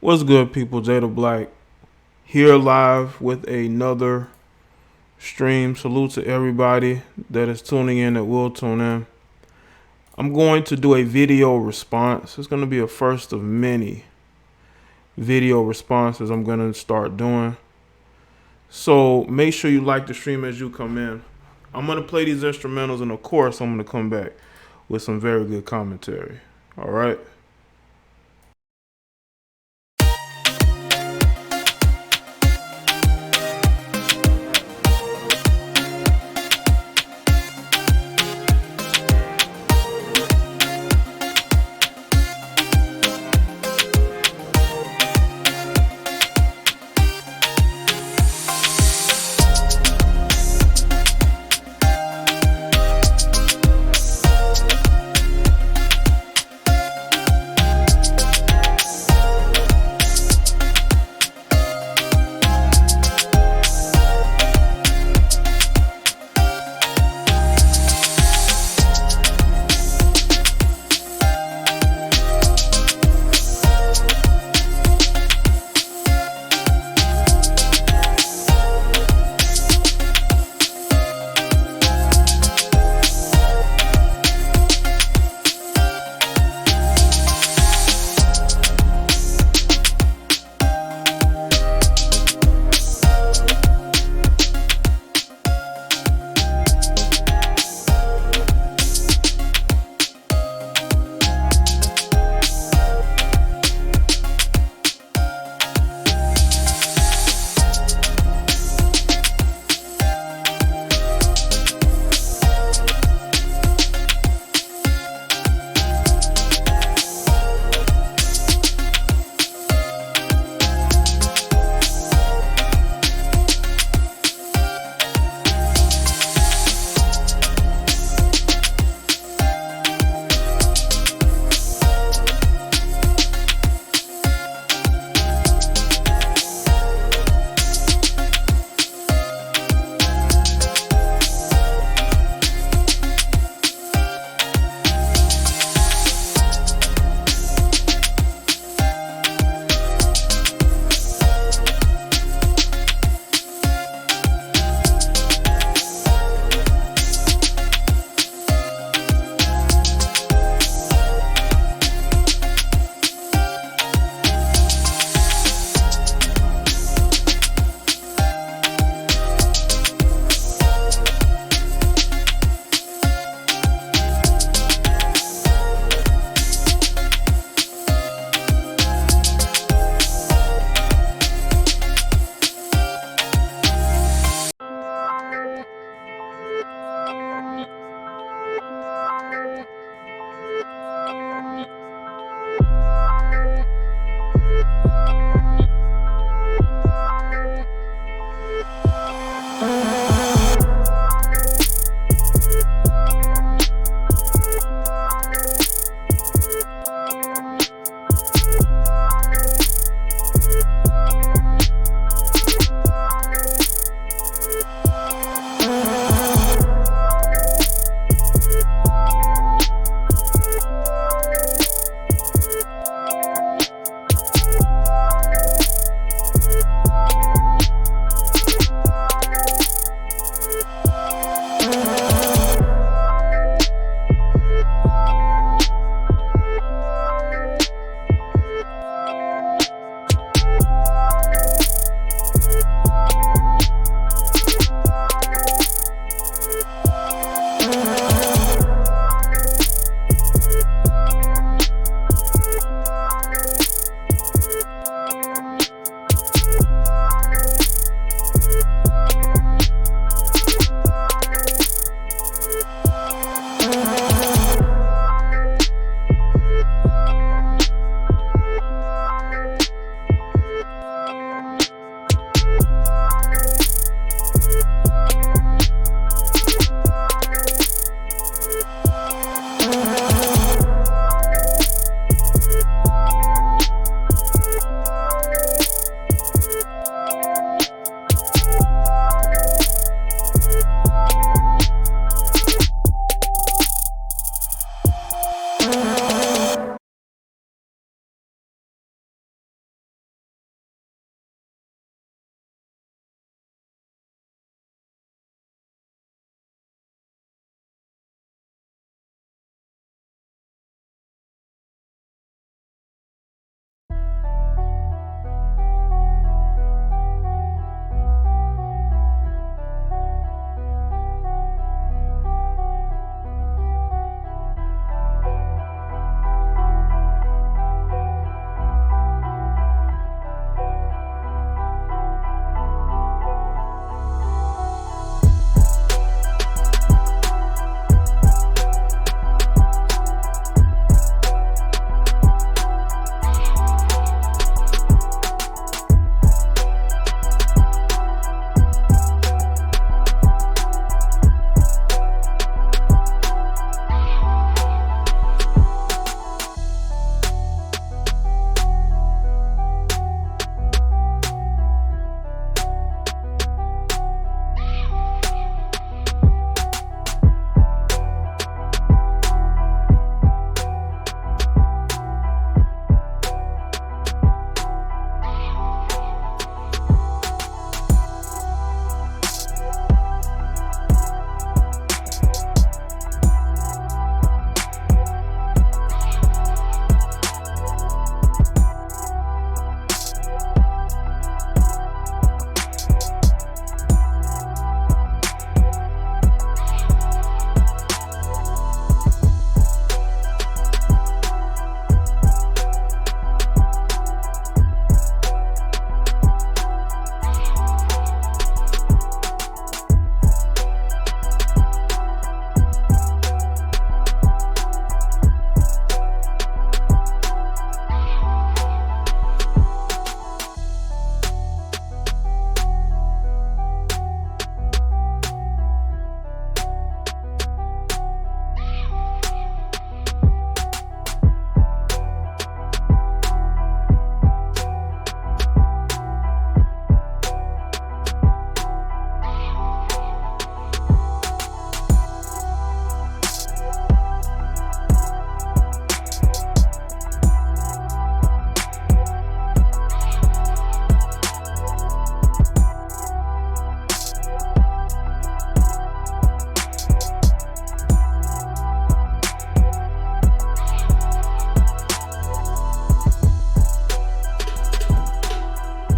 What's good, people? Jada Black here live with another stream. Salute to everybody that is tuning in, that will tune in. I'm going to do a video response. It's going to be a first of many video responses I'm going to start doing. So make sure you like the stream as you come in. I'm going to play these instrumentals, and of course I'm going to come back with some very good commentary. All right.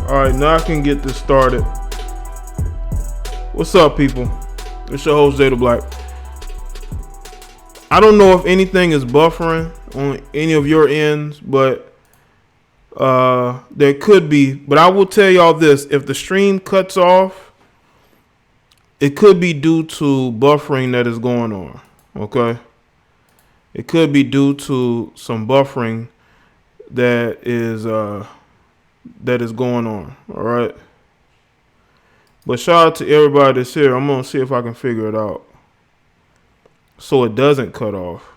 Alright, now I can get this started. What's up, people? It's your host, Jada Black. I don't know if anything is buffering on any of your ends, but there could be. But I will tell y'all this. If the stream cuts off, it could be due to buffering that is going on. Okay? It could be due to some buffering that is going on. All right? But shout out to everybody that's here. I'm going to see if I can figure it out so it doesn't cut off.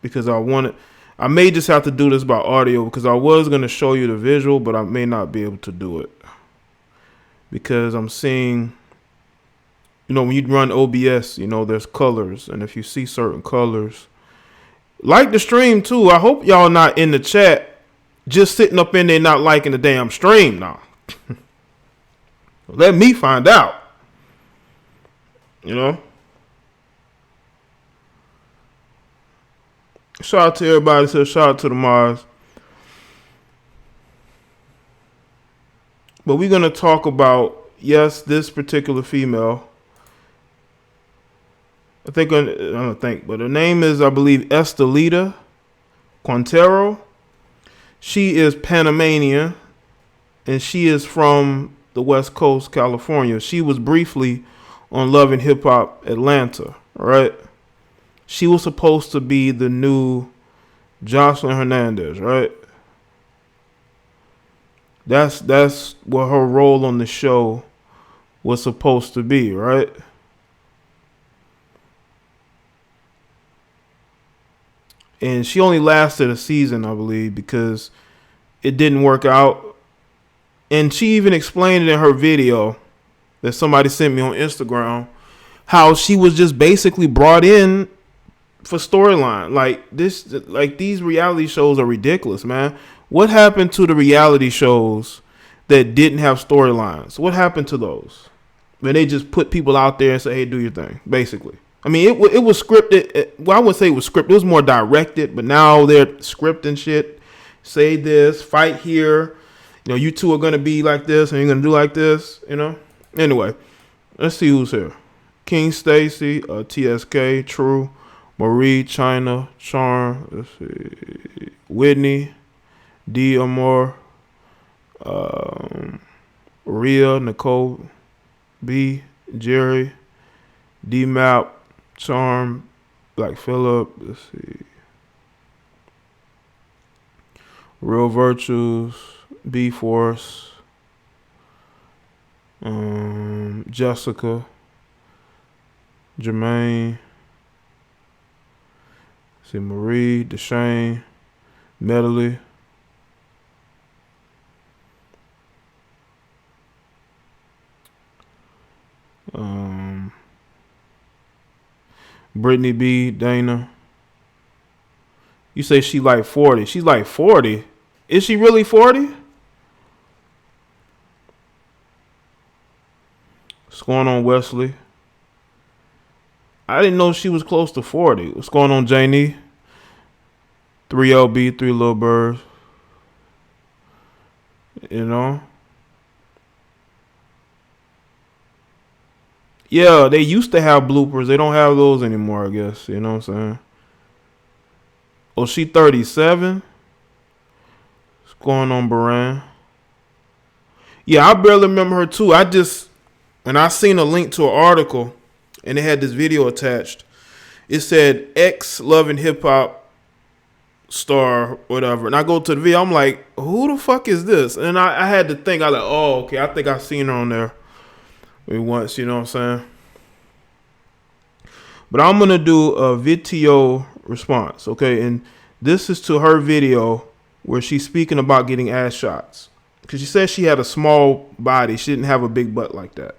Because I may just have to do this by audio because I was going to show you the visual, but I may not be able to do it. Because I'm seeing, when you run OBS, there's colors. And if you see certain colors, like the stream too. I hope y'all not in the chat just sitting up in there not liking the damn stream now. Let me find out. Shout out to everybody. Shout out to the mods. But we're going to talk about, yes, this particular female. But her name is, I believe, Estelita Quintero. She is Panamanian, and she is from the West Coast, California. She was briefly on Love and Hip Hop Atlanta, right? She was supposed to be the new Jocelyn Hernandez, right? That's what her role on the show was supposed to be, right? And she only lasted a season, I believe, because it didn't work out. And she even explained it in her video that somebody sent me on Instagram, how she was just basically brought in for storyline. Like these reality shows are ridiculous, man. What happened to the reality shows that didn't have storylines? What happened to those? When they just put people out there and say, hey, do your thing, basically. I mean, it was scripted. Well, I wouldn't say it was scripted. It was more directed, but now they're scripting shit. Say this, fight here. You two are going to be like this and you're going to do like this, Anyway, let's see who's here. King Stacy, TSK, True, Marie, China, Charm, let's see, Whitney, D. Amor, Rhea, Nicole, B, Jerry, D. Map, Charm, Black Phillip, let's see, Real Virtues, B Force, Jessica, Jermaine, see Marie, Deshane, Medley, Brittany B, Dana. You say she like 40. She's like 40. Is she really 40? What's going on, Wesley? I didn't know she was close to 40. What's going on, Jaye? 3LB, 3 Little Birds. Yeah, they used to have bloopers. They don't have those anymore, I guess. You know what I'm saying? Oh, she 37? What's going on, Baran? Yeah, I barely remember her too. When I seen a link to an article and it had this video attached, it said ex Love and Hip Hop star, whatever. And I go to the video, I'm like, who the fuck is this? And I had to think, I like, oh, okay, I think I seen her on there once, you know what I'm saying? But I'm going to do a video response, okay? And this is to her video where she's speaking about getting ass shots. Because she said she had a small body. She didn't have a big butt like that.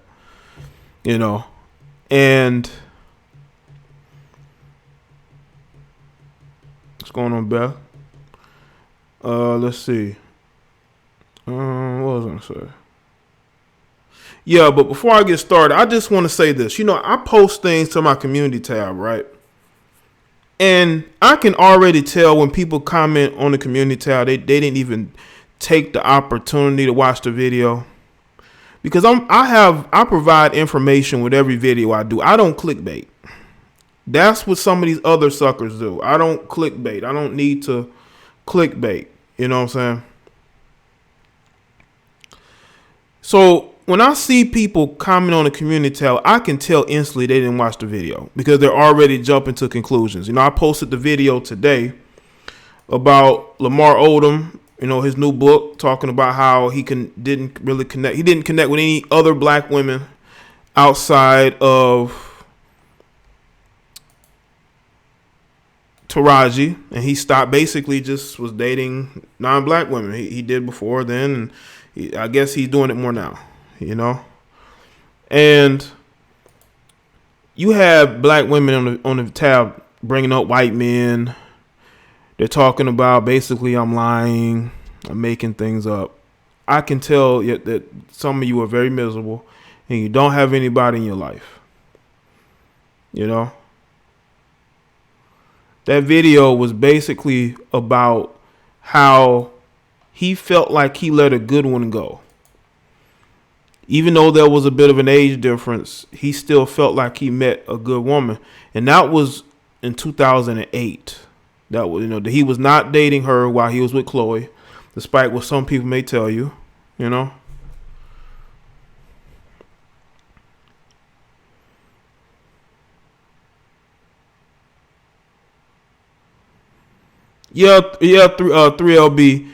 And what's going on, Beth? Let's see. What was I going to say? Yeah, but before I get started, I just want to say this. I post things to my community tab, right? And I can already tell when people comment on the community tab, they didn't even take the opportunity to watch the video, because I provide information with every video I do. I don't clickbait. That's what some of these other suckers do. I don't clickbait. I don't need to clickbait. You know what I'm saying? So when I see people comment on the community tab, I can tell instantly they didn't watch the video because they're already jumping to conclusions. You know, I posted the video today about Lamar Odom, you know, his new book, talking about how he didn't connect with any other black women outside of Taraji, and he stopped, basically just was dating non-black women. He did before then, and I guess he's doing it more now, you know. And you have black women on the tab bringing up white men. They're talking about basically I'm lying, I'm making things up. I can tell that some of you are very miserable and you don't have anybody in your life, you know. That video was basically about how he felt like he let a good one go. Even though there was a bit of an age difference, he still felt like he met a good woman. And that was in 2008. That was, you know, he was not dating her while he was with Chloe, despite what some people may tell you, you know. Yeah, 3LB.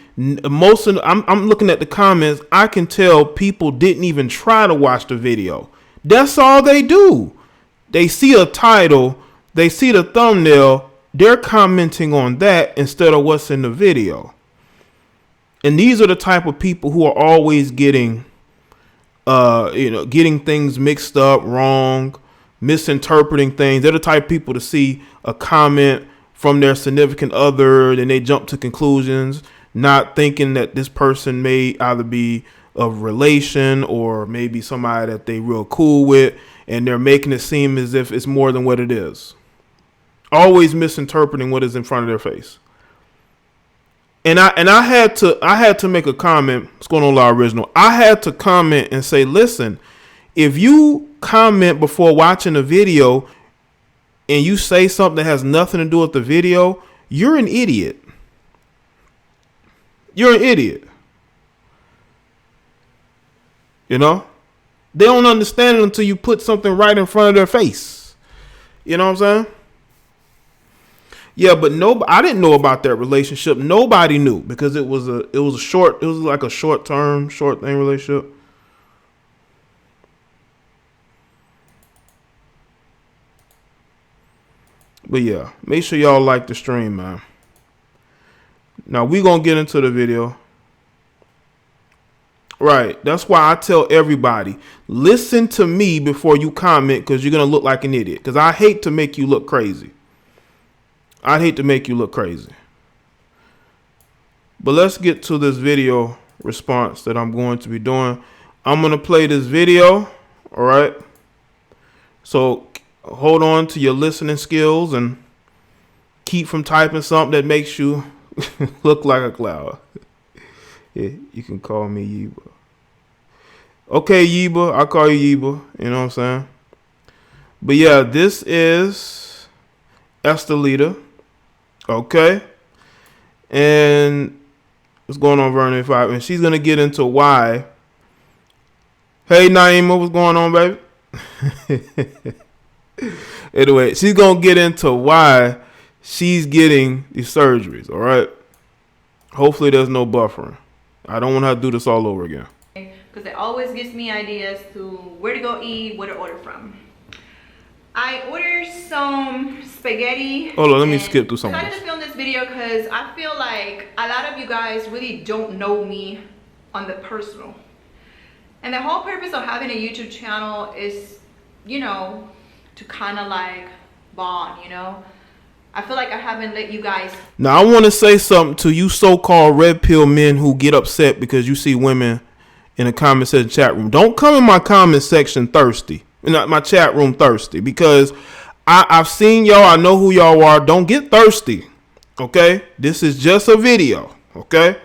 Most of I'm looking at the comments. I can tell people didn't even try to watch the video. That's all they do. They see a title, they see the thumbnail, they're commenting on that instead of what's in the video. And these are the type of people who are always getting things mixed up, wrong, misinterpreting things. They're the type of people to see a comment from their significant other, then they jump to conclusions, not thinking that this person may either be a relation or maybe somebody that they real cool with, and they're making it seem as if it's more than what it is. Always misinterpreting what is in front of their face. And I had to make a comment. What's going on, La Original? I had to comment and say, listen, if you comment before watching a video and you say something that has nothing to do with the video, you're an idiot. You're an idiot. You know? They don't understand it until you put something right in front of their face. You know what I'm saying? Yeah, but I didn't know about that relationship. Nobody knew because it was like a short thing relationship. But yeah, make sure y'all like the stream, man. Now we gonna get into the video. Right. That's why I tell everybody, listen to me before you comment, because you're gonna look like an idiot. Because I hate to make you look crazy. I'd hate to make you look crazy. But let's get to this video response that I'm going to be doing. I'm gonna play this video. All right. So hold on to your listening skills and keep from typing something that makes you look like a cloud. Yeah, you can call me Yeba. Okay, Yeba, I'll call you Yeba. You know what I'm saying? But yeah, this is Estelita. Okay. And what's going on, Vernon 5? And she's going to get into why. Hey, Naima, what's going on, baby? Anyway, she's going to get into why she's getting these surgeries, all right? Hopefully there's no buffering. I don't want her to do this all over again. Because it always gives me ideas to where to go eat, where to order from. I ordered some spaghetti. Hold on, let me skip through some of this. I decided to film this video because I feel like a lot of you guys really don't know me on the personal. And the whole purpose of having a YouTube channel is, you know, to kind of like bond, you know. I feel like I haven't let you guys. Now I want to say something to you so-called red pill men who get upset because you see women in the comment section chat room. Don't come in my comment section thirsty. Not my chat room thirsty, because I've seen y'all. I know who y'all are. Don't get thirsty. Okay. This is just a video. Okay.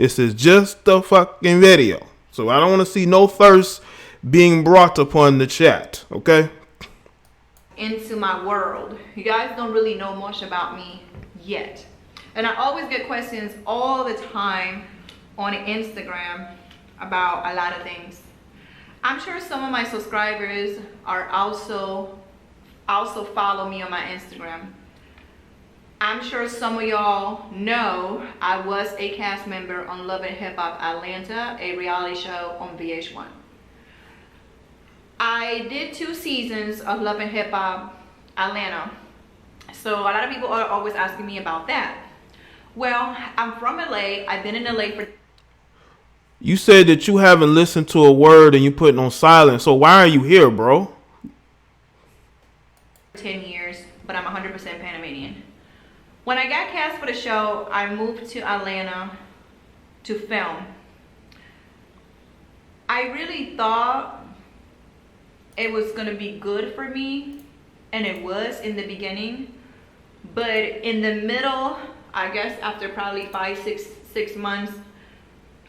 This is just a fucking video. So I don't want to see no thirst being brought upon the chat, okay? Into my world. You guys don't really know much about me yet. And I always get questions all the time on Instagram about a lot of things. I'm sure some of my subscribers are also follow me on my Instagram. I'm sure some of y'all know I was a cast member on Love and Hip Hop Atlanta, a reality show on VH1. I did 2 seasons of Love and Hip Hop Atlanta. So a lot of people are always asking me about that. Well, I'm from LA. I've been in LA for... You said that you haven't listened to a word and you put it on silent. So why are you here, bro? 10 years, but I'm 100% Panamanian. When I got cast for the show, I moved to Atlanta to film. I really thought it was gonna be good for me, and it was in the beginning. But in the middle, I guess after probably 6 months,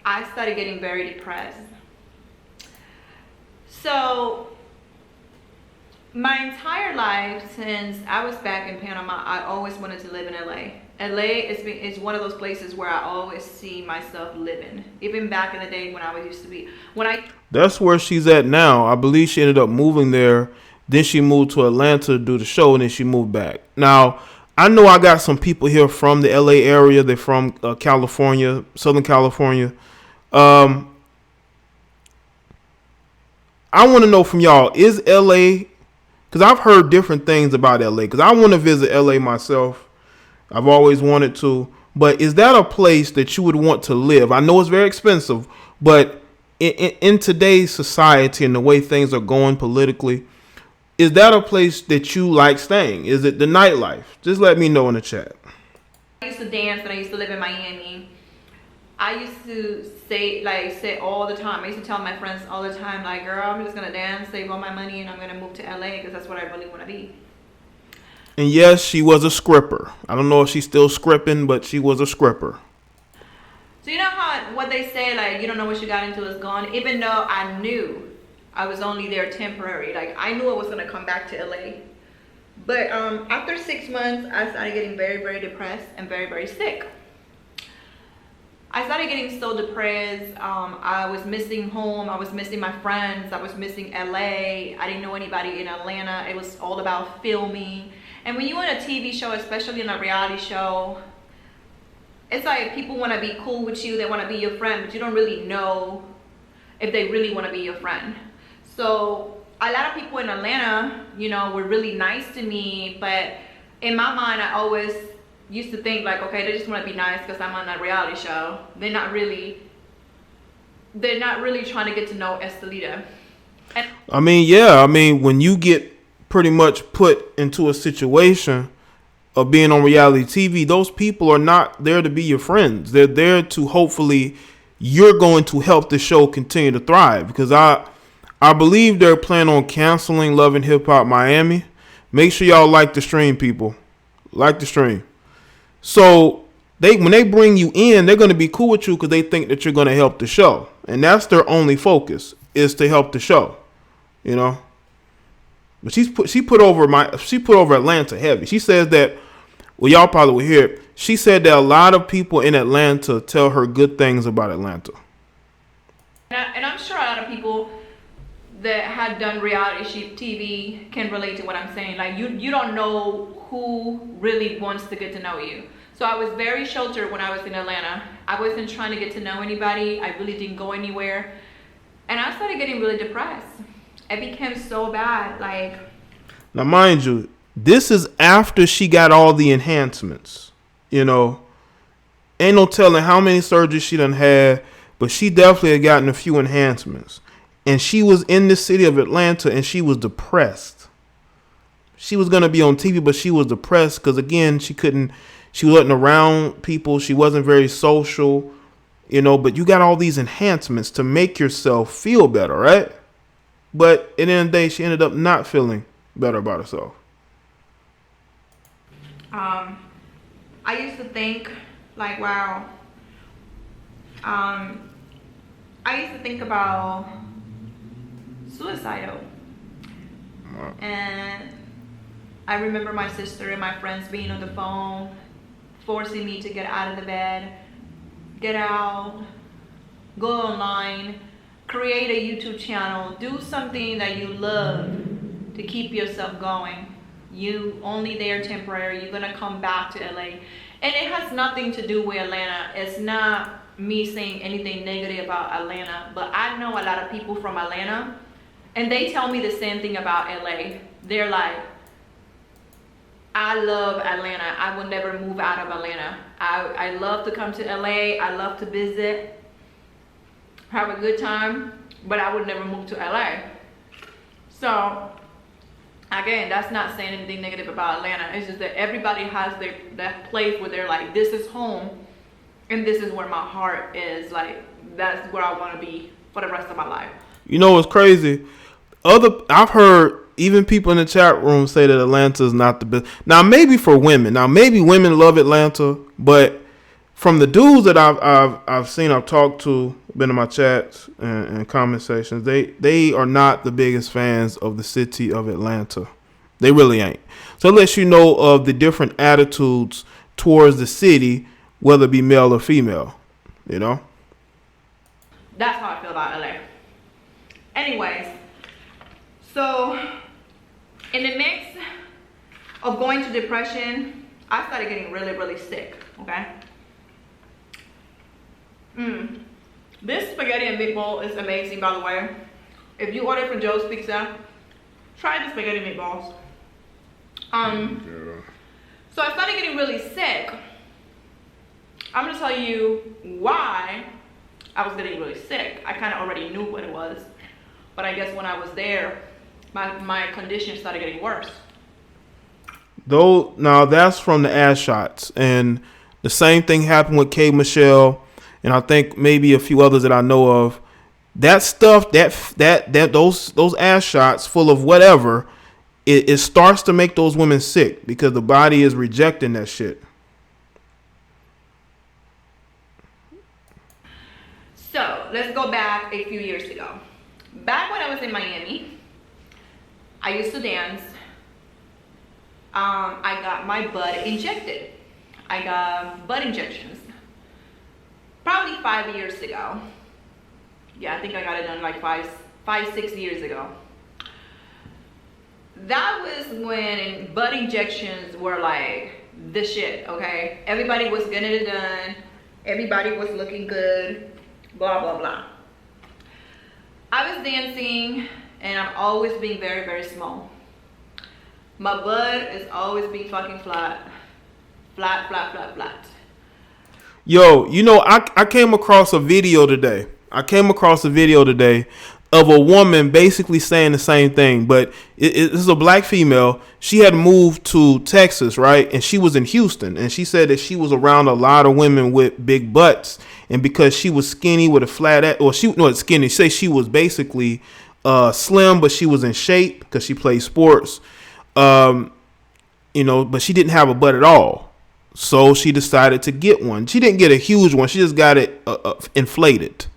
I started getting very depressed. So my entire life, since I was back in Panama, I always wanted to live in LA. LA is one of those places where I always see myself living. Even back in the day when I used to be, That's where she's at now. I believe she ended up moving there. Then she moved to Atlanta to do the show, and then she moved back. Now, I know I got some people here from the LA area. They're from California, Southern California. I want to know from y'all, is LA... Because I've heard different things about LA. Because I want to visit LA myself. I've always wanted to. But is that a place that you would want to live? I know it's very expensive. But in today's society and the way things are going politically, is that a place that you like staying? Is it the nightlife? Just let me know in the chat. I used to dance and I used to live in Miami. I used to say all the time. I used to tell my friends all the time, like, girl, I'm just gonna dance, save all my money, and I'm gonna move to LA because that's what I really want to be. And yes, she was a scripper. I don't know if she's still scripping, but she was a scripper. So you know what they say, like, you don't know what you got into is gone. Even though I knew I was only there temporary, like I knew I was gonna come back to LA. But after 6 months, I started getting very, very depressed and very, very sick. I started getting so depressed. I was missing home. I was missing my friends. I was missing LA. I didn't know anybody in Atlanta. It was all about filming. And when you're on a TV show, especially in a reality show, it's like people want to be cool with you. They want to be your friend, but you don't really know if they really want to be your friend. So a lot of people in Atlanta, you know, were really nice to me. But in my mind, I always used to think like, okay, they just want to be nice because I'm on a reality show. They're not really trying to get to know Estelita. And when you get pretty much put into a situation of being on reality TV, those people are not there to be your friends. They're there to hopefully you're going to help the show continue to thrive. Because I believe they're planning on canceling Love and Hip Hop Miami. Make sure y'all like the stream, people. Like the stream. So when they bring you in, they're going to be cool with you because they think that you're going to help the show. And that's their only focus, is to help the show. You know? But she put over Atlanta heavy. She says that, well, y'all probably will hear it. She said that a lot of people in Atlanta tell her good things about Atlanta. And I'm sure a lot of people that had done reality TV can relate to what I'm saying. Like you don't know who really wants to get to know you. So I was very sheltered when I was in Atlanta. I wasn't trying to get to know anybody. I really didn't go anywhere. And I started getting really depressed. It became so bad. Like, now mind you, this is after she got all the enhancements. You know, ain't no telling how many surgeries she done had, but she definitely had gotten a few enhancements. And she was in the city of Atlanta and she was depressed. She was going to be on TV, but she was depressed because, again, she wasn't around people. She wasn't very social, you know, but you got all these enhancements to make yourself feel better, right? But at the end of the day, she ended up not feeling better about herself. I used to think like, wow, I used to think about suicidal. And I remember my sister and my friends being on the phone, forcing me to get out of the bed, get out, go online, create a YouTube channel, do something that you love to keep yourself going. You only there temporary, you're gonna come back to LA. And it has nothing to do with Atlanta. It's not me saying anything negative about Atlanta, but I know a lot of people from Atlanta, and they tell me the same thing about LA. They're like, I love Atlanta. I would never move out of Atlanta. I love to come to LA. I love to visit, have a good time, but I would never move to LA. So again, that's not saying anything negative about Atlanta. It's just that everybody has that place where they're like, this is home, and this is where my heart is. Like, that's where I want to be for the rest of my life. You know what's crazy? I've heard even people in the chat room say that Atlanta is not the best. Now, maybe for women. Now, maybe women love Atlanta, but from the dudes that I've seen, I've talked to, been in my chats and conversations, they are not the biggest fans of the city of Atlanta. They really ain't. So it lets you know of the different attitudes towards the city, whether it be male or female. You know? That's how I feel about LA. Anyways, so in the mix of going to depression, I started getting really, really sick, okay? This spaghetti and meatball is amazing, by the way. If you order from Joe's Pizza, try the spaghetti meatballs. So I started getting really sick. I'm gonna tell you why I was getting really sick. I kind of already knew what it was, but I guess when I was there, my condition started getting worse. Though, now that's from the ass shots, and the same thing happened with K. Michelle, and I think maybe a few others that I know of. That stuff, those ass shots full of whatever, it starts to make those women sick because the body is rejecting that shit. So let's go back a few years ago. Back when I was in Miami, I used to dance. I got my butt injected. I got butt injections. Probably 5 years ago. Yeah, I think I got it done like 6 years ago. That was when butt injections were like the shit, okay? Everybody was getting it done. Everybody was looking good. Blah, blah, blah. I was dancing, and I'm always being very, very small. My butt is always being fucking flat. Flat, flat, flat, flat. Yo, you know, I came across a video today. Of a woman basically saying the same thing, but this is a black female. She had moved to Texas, right? And she was in Houston, and she said that she was around a lot of women with big butts, and because she was skinny with a flat ass, or skinny. Say she was basically slim, but she was in shape because she played sports. But she didn't have a butt at all. So she decided to get one. She didn't get a huge one. She just got it inflated.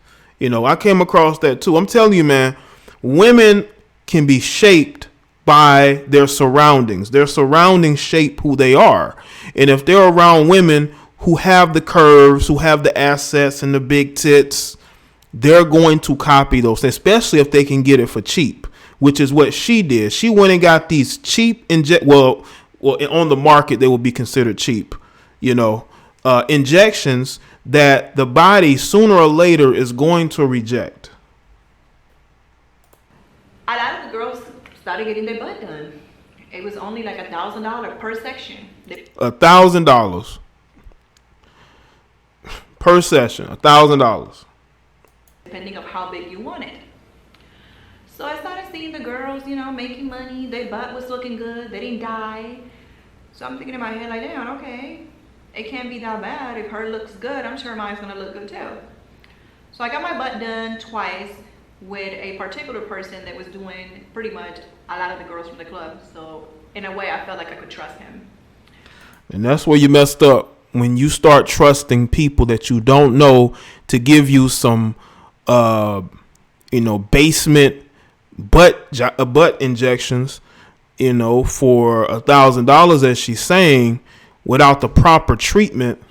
I came across that too. I'm telling you, man, women can be shaped by their surroundings. Their surroundings shape who they are. And if they're around women who have the curves, who have the assets and the big tits, they're going to copy those things, especially if they can get it for cheap, which is what she did. She went and got these cheap well, on the market, they will be considered cheap, injections that the body sooner or later is going to reject. A lot of the girls started getting their butt done. It was only like $1,000 per section. $1,000 per session. $1,000. Depending on how big you want it. So I started seeing the girls, making money. Their butt was looking good. They didn't die. So I'm thinking in my head like, damn, okay. It can't be that bad. If her looks good, I'm sure mine's gonna look good too. So I got my butt done twice with a particular person that was doing pretty much a lot of the girls from the club. So in a way, I felt like I could trust him. And that's where you messed up. when you start trusting people that you don't know to give you some, basement butt injections, for $1,000, as she's saying, without the proper treatment.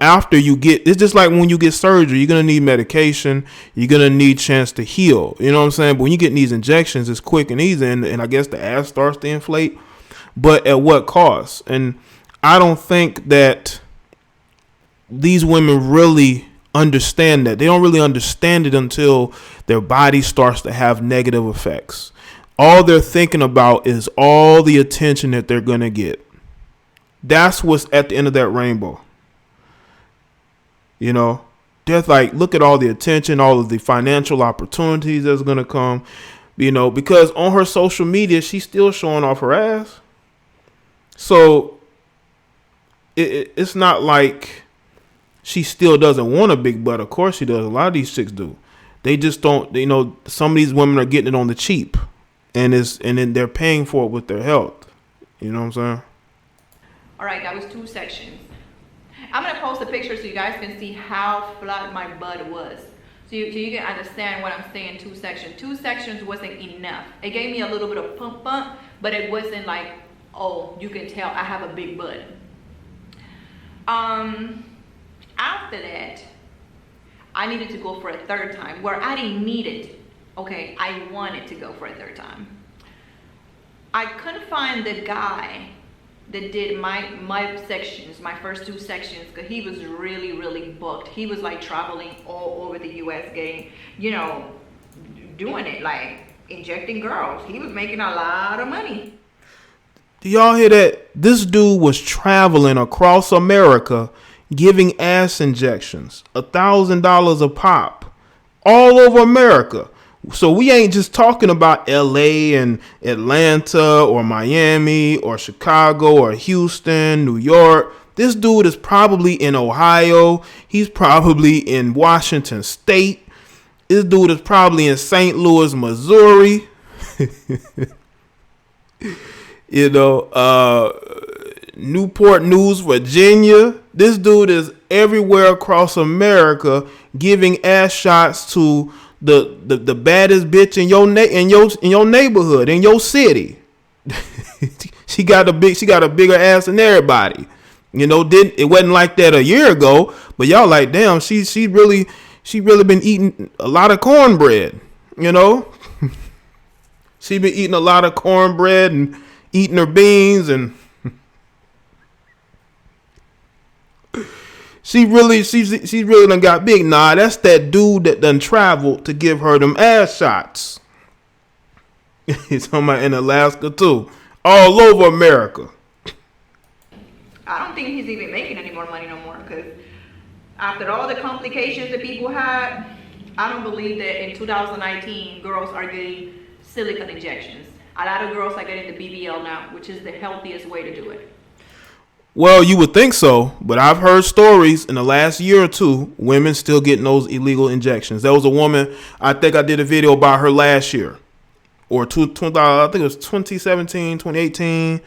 After you get, it's just like when you get surgery, you're going to need medication. You're going to need chance to heal. You know what I'm saying? But when you get these injections, it's quick and easy. And I guess the ass starts to inflate. But at what cost? And I don't think that these women really understand that. They don't really understand it until their body starts to have negative effects. All they're thinking about is all the attention that they're going to get. That's what's at the end of that rainbow. They're like, look at all the attention, all of the financial opportunities that's going to come, because on her social media, she's still showing off her ass. So it's not like she still doesn't want a big butt. Of course she does. A lot of these chicks do. They just don't, some of these women are getting it on the cheap, and then they're paying for it with their health. You know what I'm saying? All right, that was 2 sections. I'm going to post a picture so you guys can see how flat my butt was. So you can understand what I'm saying, 2 sections. 2 sections wasn't enough. It gave me a little bit of pump, but it wasn't like, oh, you can tell I have a big butt. After that, I needed to go for a 3rd time, where I didn't need it. Okay, I wanted to go for a 3rd time. I couldn't find the guy that did my sections, my first 2 sections, because he was really, really booked. He was like traveling all over the US getting, doing it, like injecting girls. He was making a lot of money. Do y'all hear that? This dude was traveling across America giving ass injections, $1,000 a pop, all over America. So we ain't just talking about LA and Atlanta or Miami or Chicago or Houston, New York. This dude is probably in Ohio. He's probably in Washington State. This dude is probably in St. Louis, Missouri. Newport News, Virginia. This dude is everywhere across America giving ass shots to the baddest bitch in your neighborhood, in your city. she got a bigger ass than everybody. It wasn't like that a year ago, but y'all like, damn, she really been eating a lot of cornbread. She been eating a lot of cornbread and eating her beans, and she really done got big. Nah, that's that dude that done traveled to give her them ass shots. He's talking about in Alaska too, all over America. I don't think he's even making any more money no more, because after all the complications that people had, I don't believe that in 2019 girls are getting silicone injections. A lot of girls are getting the BBL now, which is the healthiest way to do it. Well, you would think so, but I've heard stories in the last year or 2, women still getting those illegal injections. There was a woman, I think I did a video about her last year, or I think it was 2017, 2018.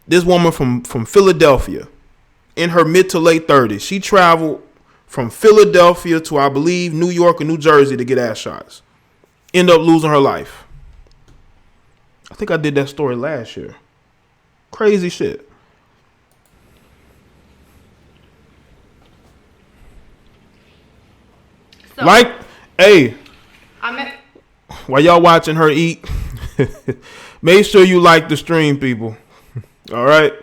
This woman from Philadelphia, in her mid to late 30s. She traveled from Philadelphia to, I believe, New York or New Jersey to get ass shots. Ended up losing her life. I think I did that story last year. Crazy shit. So, while y'all watching her eat, make sure you like the stream, people. All right,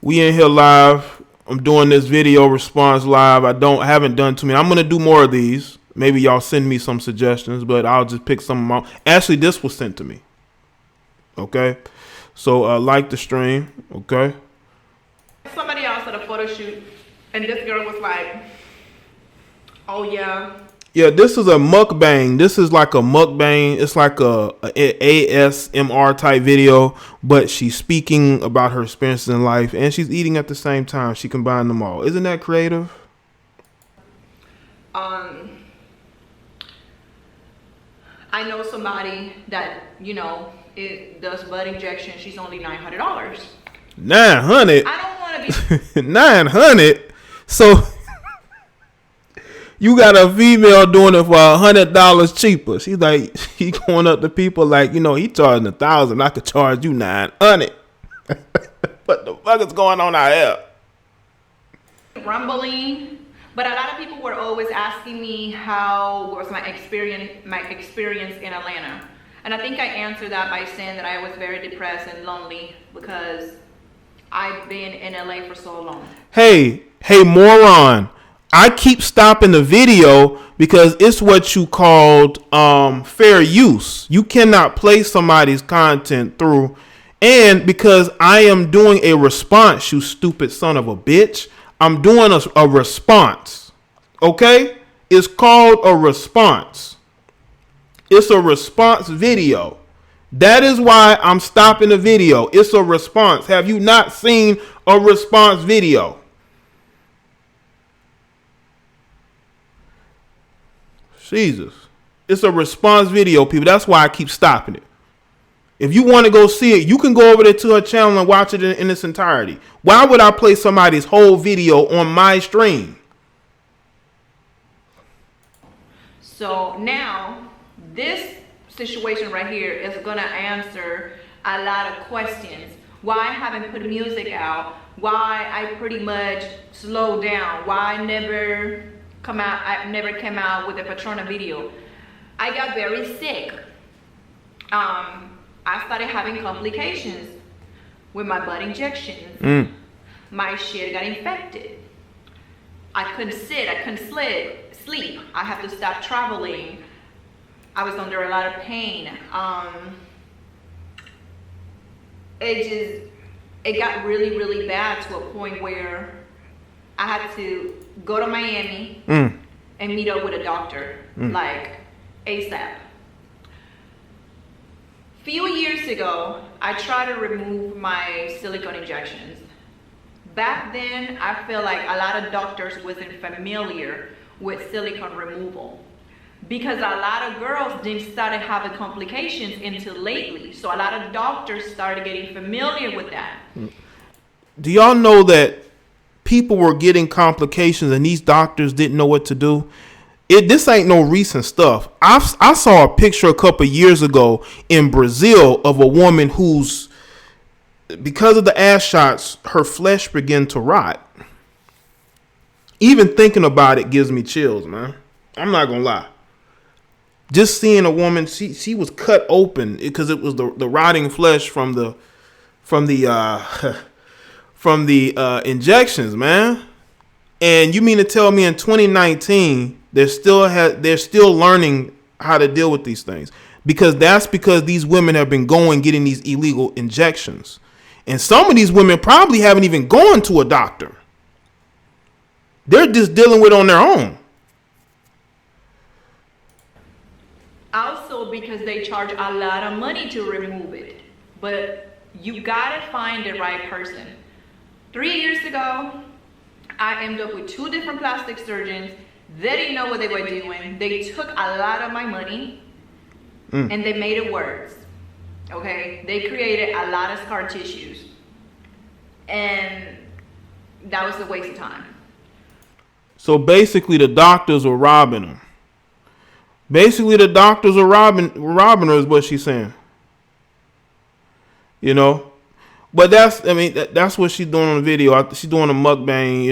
we in here live. I'm doing this video response live. I haven't done too many. I'm gonna do more of these. Maybe y'all send me some suggestions, but I'll just pick some of them out. Actually, this was sent to me. Okay, so like the stream. Okay. Somebody else at a photo shoot, and this girl was like, oh yeah. Yeah, this is a mukbang. This is like a mukbang. It's like a ASMR type video, but she's speaking about her experiences in life, and she's eating at the same time. She combined them all. Isn't that creative? I know somebody that, it does butt injection. She's only $900. $900? I don't want to be 900. So you got a female doing it for $100 cheaper. She's like, he going up to people like, you know, he charging 1,000. I could charge you 900. What the fuck is going on out here? rumbling. But a lot of people were always asking me how was my experience in Atlanta. And I think I answered that by saying that I was very depressed and lonely because I've been in LA for so long. Hey, moron. I keep stopping the video because it's what you called fair use. You cannot play somebody's content through. And because I am doing a response, you stupid son of a bitch. I'm doing a response. Okay? It's called a response. It's a response video. That is why I'm stopping the video. It's a response. Have you not seen a response video? Jesus. It's a response video, people. That's why I keep stopping it. If you want to go see it, you can go over there to her channel and watch it in its entirety. Why would I play somebody's whole video on my stream? So now, this situation right here is going to answer a lot of questions. Why I haven't put music out, why I pretty much slowed down, why I never came out with a Patrona video. I got very sick. I started having complications with my butt injections. My shit got infected. I couldn't sit, I couldn't sleep. I had to stop traveling. I was under a lot of pain. It got really, really bad to a point where I had to go to Miami and meet up with a doctor, like ASAP. Few years ago, I tried to remove my silicone injections. Back then, I feel like a lot of doctors wasn't familiar with silicone removal because a lot of girls didn't start having complications until lately. So a lot of doctors started getting familiar with that. Do y'all know that people were getting complications and these doctors didn't know what to do? This ain't no recent stuff. I saw a picture a couple years ago in Brazil of a woman who's, because of the ass shots, her flesh began to rot. Even thinking about it gives me chills, man. I'm not gonna lie. Just seeing a woman, she was cut open because it was the rotting flesh from the injections, man. And you mean to tell me in 2019 they're still learning how to deal with these things? Because these women have been getting these illegal injections. And some of these women probably haven't even gone to a doctor. They're just dealing with it on their own. Also because they charge a lot of money to remove it. But you gotta find the right person. 3 years ago, I ended up with 2 different plastic surgeons. They didn't know what they were doing. They took a lot of my money and they made it worse. Okay? They created a lot of scar tissues. And that was a waste of time. So basically the doctors were robbing them. Basically the doctors were robbing her is what she's saying. You know? But that's what she's doing on the video. She's doing a mukbang,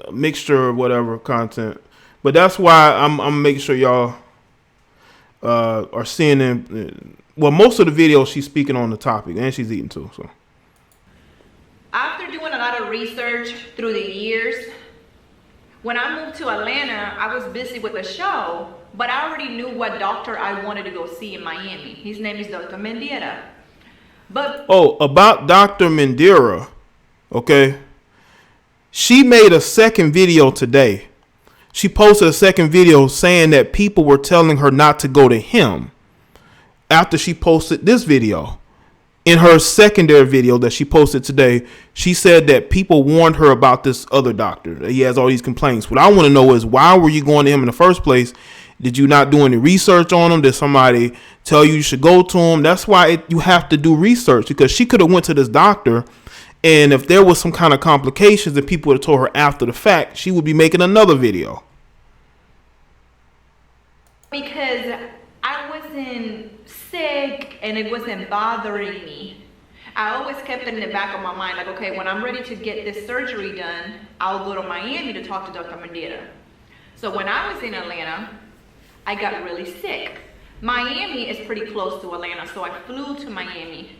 a mixture of whatever content. But that's why I'm making sure y'all are seeing them. Well, most of the video she's speaking on the topic, and she's eating too. So after doing a lot of research through the years, when I moved to Atlanta, I was busy with the show, but I already knew what doctor I wanted to go see in Miami. His name is Dr. Mendieta. About Dr. Mendieta, okay? She made a second video today. She posted a second video saying that people were telling her not to go to him after she posted this video. In her secondary video that she posted today, she said that people warned her about this other doctor. That he has all these complaints. What I want to know is, why were you going to him in the first place? Did you not do any research on him? Did somebody tell you should go to him? That's why you have to do research, because she could have went to this doctor And if there was some kind of complications that people would have told her after the fact, she would be making another video. Because I wasn't sick and it wasn't bothering me. I always kept it in the back of my mind, like, okay, when I'm ready to get this surgery done, I'll go to Miami to talk to Dr. Mendita. So when I was in Atlanta, I got really sick. Miami is pretty close to Atlanta, so I flew to Miami.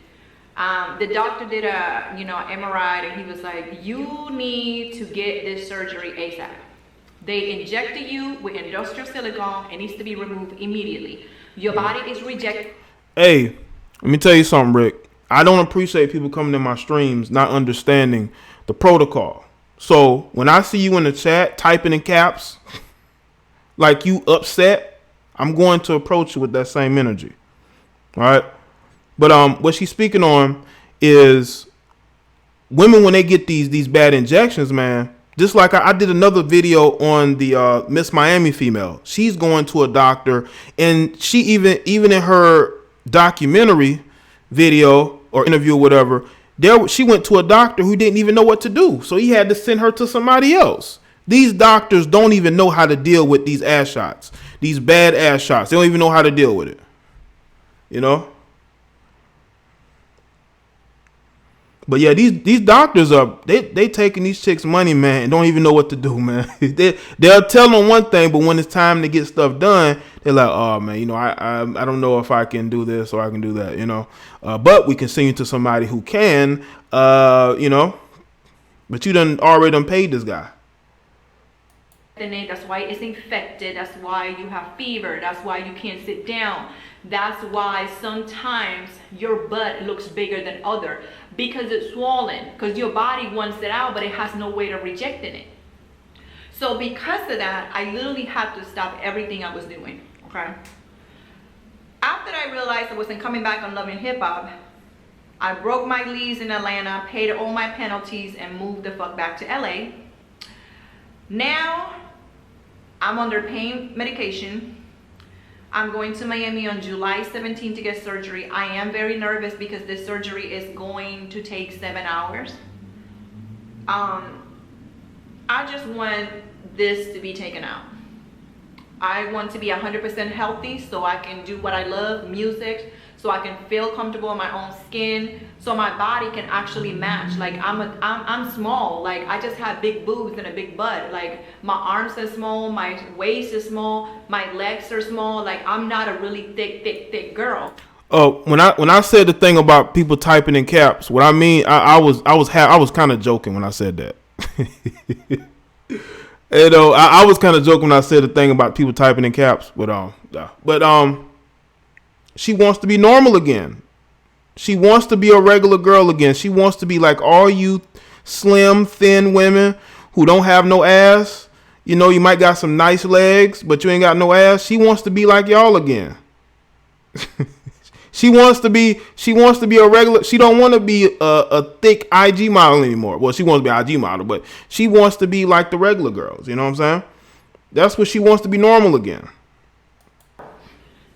The doctor did a, MRI, and he was like, you need to get this surgery ASAP. They injected you with industrial silicone. It needs to be removed immediately. Your body is rejecting. Hey, let me tell you something, Rick. I don't appreciate people coming in my streams not understanding the protocol. So when I see you in the chat typing in caps, like you upset, I'm going to approach you with that same energy. All right. But what she's speaking on is women when they get these bad injections, man. Just like I did another video on the Miss Miami female. She's going to a doctor, and she even in her documentary video or interview or whatever, she went to a doctor who didn't even know what to do. So he had to send her to somebody else. These doctors don't even know how to deal with these ass shots, these bad ass shots. They don't even know how to deal with it. But yeah, these doctors they taking these chicks' money, man, and don't even know what to do, man. They'll tell them one thing, but when it's time to get stuff done, they're like, oh man, I don't know if I can do this or I can do that, But we can send you to somebody who can, But you already paid this guy. That's why it's infected. That's why you have fever. That's why you can't sit down. That's why sometimes your butt looks bigger than other, because it's swollen, because your body wants it out, but it has no way to rejecting it. So because of that, I literally had to stop everything I was doing. Okay. After I realized I wasn't coming back on Love and Hip Hop, I broke my lease in Atlanta, paid all my penalties, and moved the fuck back to LA. Now I'm under pain medication. I'm going to Miami on July 17th to get surgery. I am very nervous because this surgery is going to take 7 hours. I just want this to be taken out. I want to be 100% healthy so I can do what I love, music, so I can feel comfortable in my own skin, so my body can actually match. Like I'm small. Like I just have big boobs and a big butt. Like my arms are small, my waist is small, my legs are small. Like I'm not a really thick girl. When I said the thing about people typing in caps, what I mean, I was kind of joking when I said that. I was kind of joking when I said the thing about people typing in caps, but she wants to be normal again. She wants to be a regular girl again. She wants to be like all you slim, thin women who don't have no ass. You might got some nice legs, but you ain't got no ass. She wants to be like y'all again. She wants to be a regular. She don't want to be a thick IG model anymore. Well, she wants to be an IG model, but she wants to be like the regular girls. You know what I'm saying? That's what she wants to be normal again.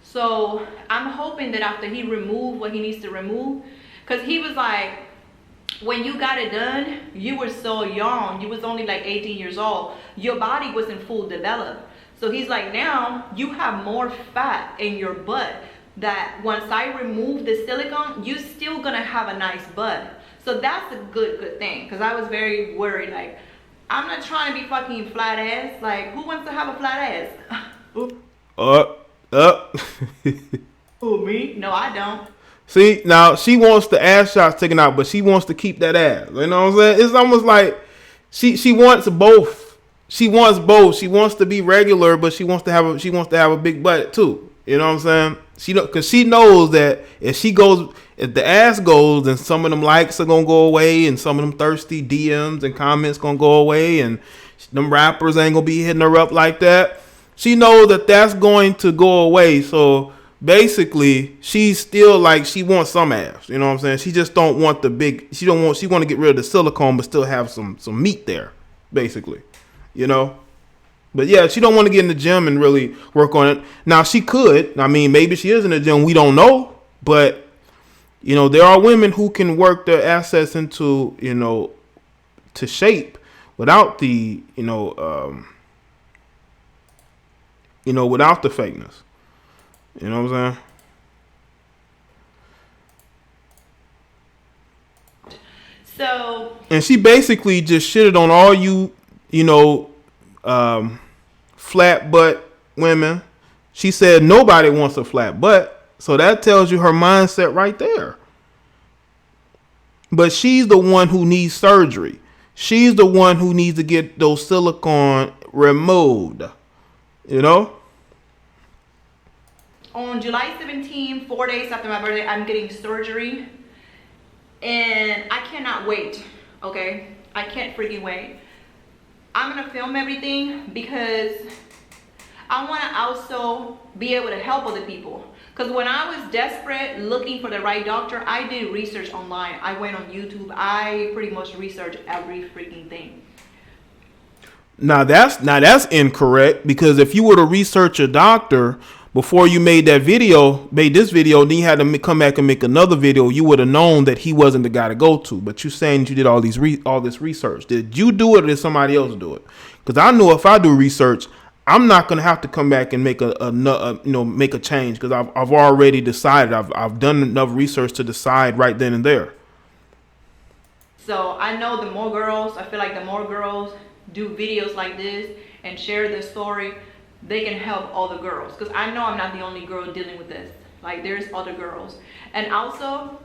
So I'm hoping that after he removed what he needs to remove, because he was like, when you got it done, you were so young. You was only like 18 years old. Your body wasn't full developed. So he's like, now you have more fat in your butt that once I remove the silicone, you still gonna have a nice butt. So that's a good thing, because I was very worried. Like, I'm not trying to be fucking flat ass. Like, who wants to have a flat ass? Who, me? No, I don't. See, now she wants the ass shots taken out, but she wants to keep that ass. You know what I'm saying? It's almost like she wants both. She wants both. She wants to be regular, but she wants to have a big butt too. You know what I'm saying? Because she knows that if the ass goes, then some of them likes are gonna go away, and some of them thirsty DMs and comments gonna go away, and them rappers ain't gonna be hitting her up like that. She knows that that's going to go away. So basically, she's still like, she wants some ass. You know what I'm saying? She just don't want the big. She want to get rid of the silicone, but still have some meat there, basically. But yeah, she don't want to get in the gym and really work on it. Now she could. I mean, maybe she is in the gym. We don't know. But You know, there are women who can work their assets into, you know, to shape without the, without the fakeness. You know what I'm saying? So, and she basically just shitted on all you, flat butt women. She said nobody wants a flat butt. So that tells you her mindset right there. But she's the one who needs surgery. She's the one who needs to get those silicone removed. You know? On July 17, 4 days after my birthday, I'm getting surgery. And I cannot wait, okay? I can't freaking wait. I'm gonna film everything because I wanna also be able to help other people. Because when I was desperate looking for the right doctor, I did research online. I went on YouTube. I pretty much researched every freaking thing. Now that's incorrect, because if you were to research a doctor before you made this video, then you had to come back and make another video, you would have known that he wasn't the guy to go to. But you're saying you did all this research. Did you do it, or did somebody else do it? Because I know if I do research, I'm not gonna have to come back and make make a change, because I've already decided. I've done enough research to decide right then and there. So I know the more girls, I feel like the more girls do videos like this and share their story, they can help all the girls. Because I know I'm not the only girl dealing with this. Like, there's other girls. And also,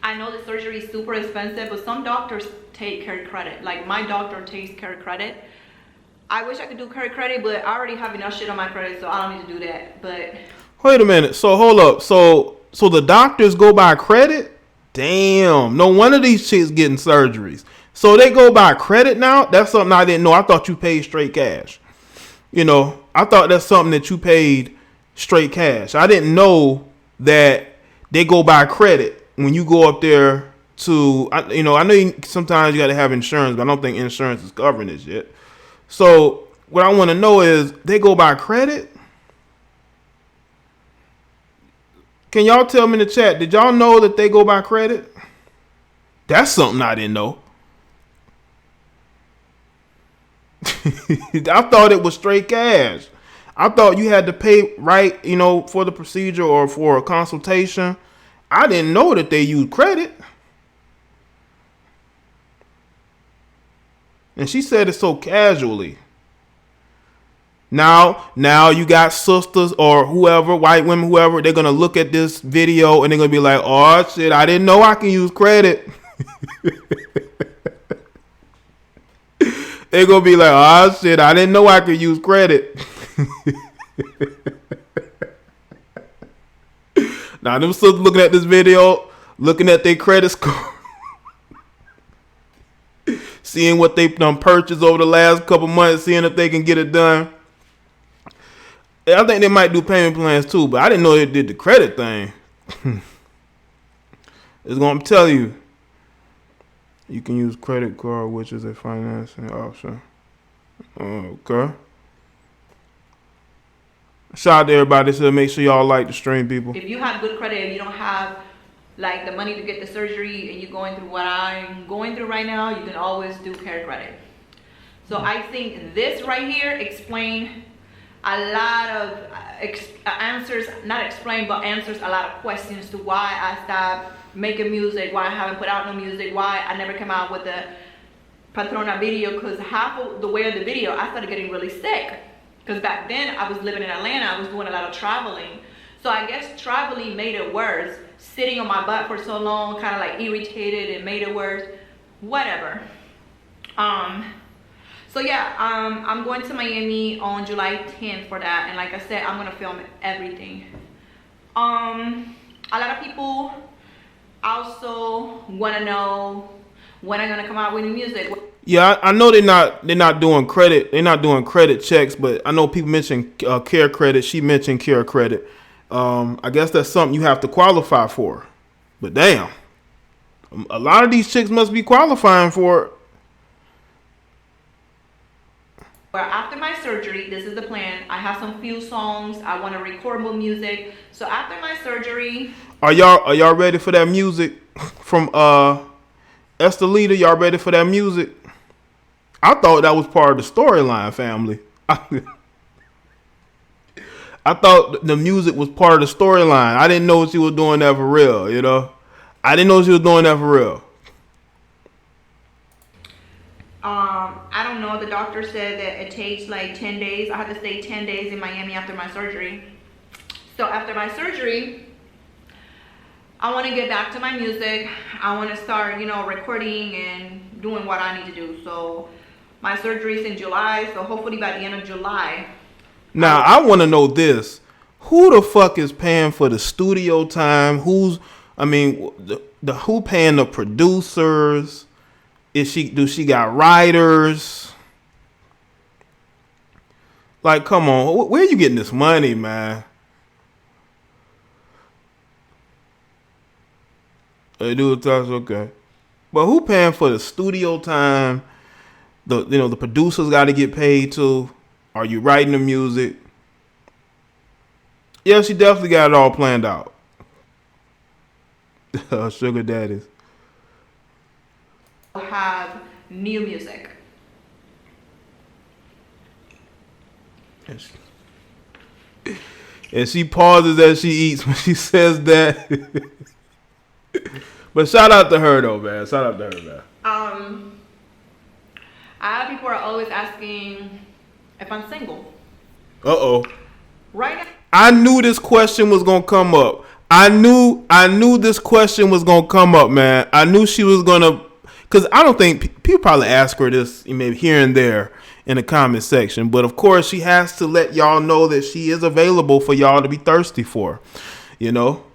I know the surgery is super expensive, but some doctors take care credit. Like, my doctor takes care credit. I wish I could do care credit, but I already have enough shit on my credit, so I don't need to do that. But wait a minute. So hold up. So the doctors go by credit? Damn. No wonder these chicks getting surgeries. So they go by credit now? That's something I didn't know. I thought you paid straight cash. I thought that's something that you paid straight cash. I didn't know that they go by credit when you go up there to, I know sometimes you got to have insurance, but I don't think insurance is covering this yet. So what I want to know is, they go by credit? Can y'all tell me in the chat, did y'all know that they go by credit? That's something I didn't know. I thought it was straight cash. I thought you had to pay right, for the procedure or for a consultation. I didn't know that they use credit. And she said it so casually. Now you got sisters or whoever, white women, whoever, they're going to look at this video and they're going to be like, oh shit, I didn't know I can use credit. They're going to be like, oh shit, I didn't know I could use credit. Now, them sisters looking at this video, looking at their credit score, seeing what they've done purchased over the last couple months, seeing if they can get it done. I think they might do payment plans too, but I didn't know they did the credit thing. It's going to tell you. You can use credit card, which is a financing option. Okay. Shout out to everybody. So make sure y'all like the stream, people. if you have good credit and you don't have like the money to get the surgery and you're going through what I'm going through right now, you can always do care credit. So I think this right here explain a lot of answers, not explain, but answers a lot of questions to why I stopped making music, why I haven't put out no music, why I never came out with the Patrona video, because half of the way of the video, I started getting really sick. Because back then, I was living in Atlanta, I was doing a lot of traveling. So I guess traveling made it worse. Sitting on my butt for so long, kind of like irritated, and made it worse. Whatever. So yeah, I'm going to Miami on July 10th for that. And like I said, I'm going to film everything. A lot of people also want to know when I'm going to come out with new music. Yeah, I know they're not doing credit. They're not doing credit checks, but I know people mention care credit. She mentioned care credit. I guess that's something you have to qualify for. But damn, a lot of these chicks must be qualifying for it. Where after my surgery, this is the plan. I have some few songs. I want to record more music. So after my surgery, are y'all ready for that music from Estelita? Y'all ready for that music? I thought that was part of the storyline, family. I thought the music was part of the storyline. I didn't know she was doing that for real, you know? I didn't know she was doing that for real. I don't know. The doctor said that it takes like 10 days. I had to stay 10 days in Miami after my surgery. So after my surgery, I want to get back to my music. I want to start, you know, recording and doing what I need to do. So my surgery is in July. So hopefully by the end of July. Now, I want to know this. Who the fuck is paying for the studio time? Who paying the producers? Do she got writers? Like, come on, where you getting this money, man? They do it, okay. But who paying for the studio time? The producers got to get paid too. Are you writing the music? Yeah, she definitely got it all planned out. Sugar daddies. Have new music. And she pauses as she eats when she says that. But shout out to her though, man. Shout out to her, man. A lot of people are always asking if I'm single. Uh-oh. Right now, I knew this question was gonna come up. I knew this question was gonna come up, man. I knew she was gonna, because I don't think people probably ask her this maybe here and there in the comment section, but of course she has to let y'all know that she is available for y'all to be thirsty for, you know.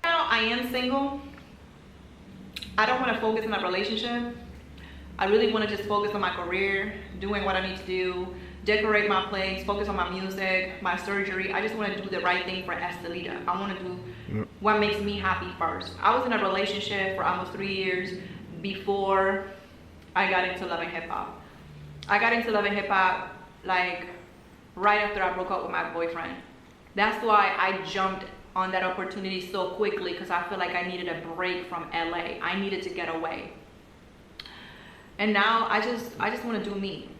now I am single. I don't want to focus on a relationship. I really want to just focus on my career, doing what I need to do, decorate my place, focus on my music, my surgery. I just want to do the right thing for Estelita. I want to do what makes me happy first. I was in a relationship for almost 3 years before I got into Love and Hip Hop. I got into Love and Hip Hop like right after I broke up with my boyfriend. That's why I jumped on that opportunity so quickly, because I feel like I needed a break from LA. I needed to get away. And now I just want to do me.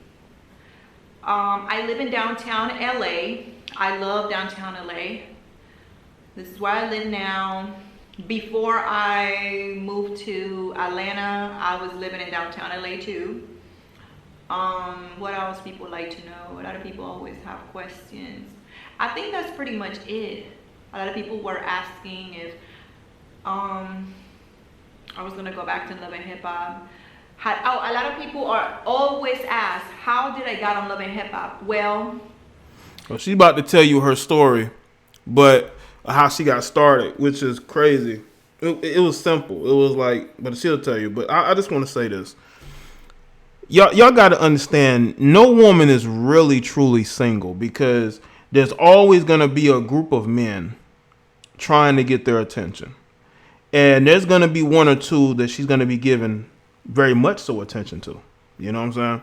I live in downtown LA. I love downtown LA. This is where I live now. Before I moved to Atlanta, I was living in downtown LA too. What else people like to know? A lot of people always have questions. I think that's pretty much it. A lot of people were asking if I was gonna go back to Love and Hip Hop. A lot of people are always asked, how did I got on Love and Hip Hop? Well, she's about to tell you her story, but how she got started, which is crazy. It was simple. It was like, but she'll tell you. But I just want to say this. Y'all got to understand, no woman is really truly single, because there's always going to be a group of men trying to get their attention. And there's going to be one or two that she's going to be giving very much so attention to. You know what I'm saying?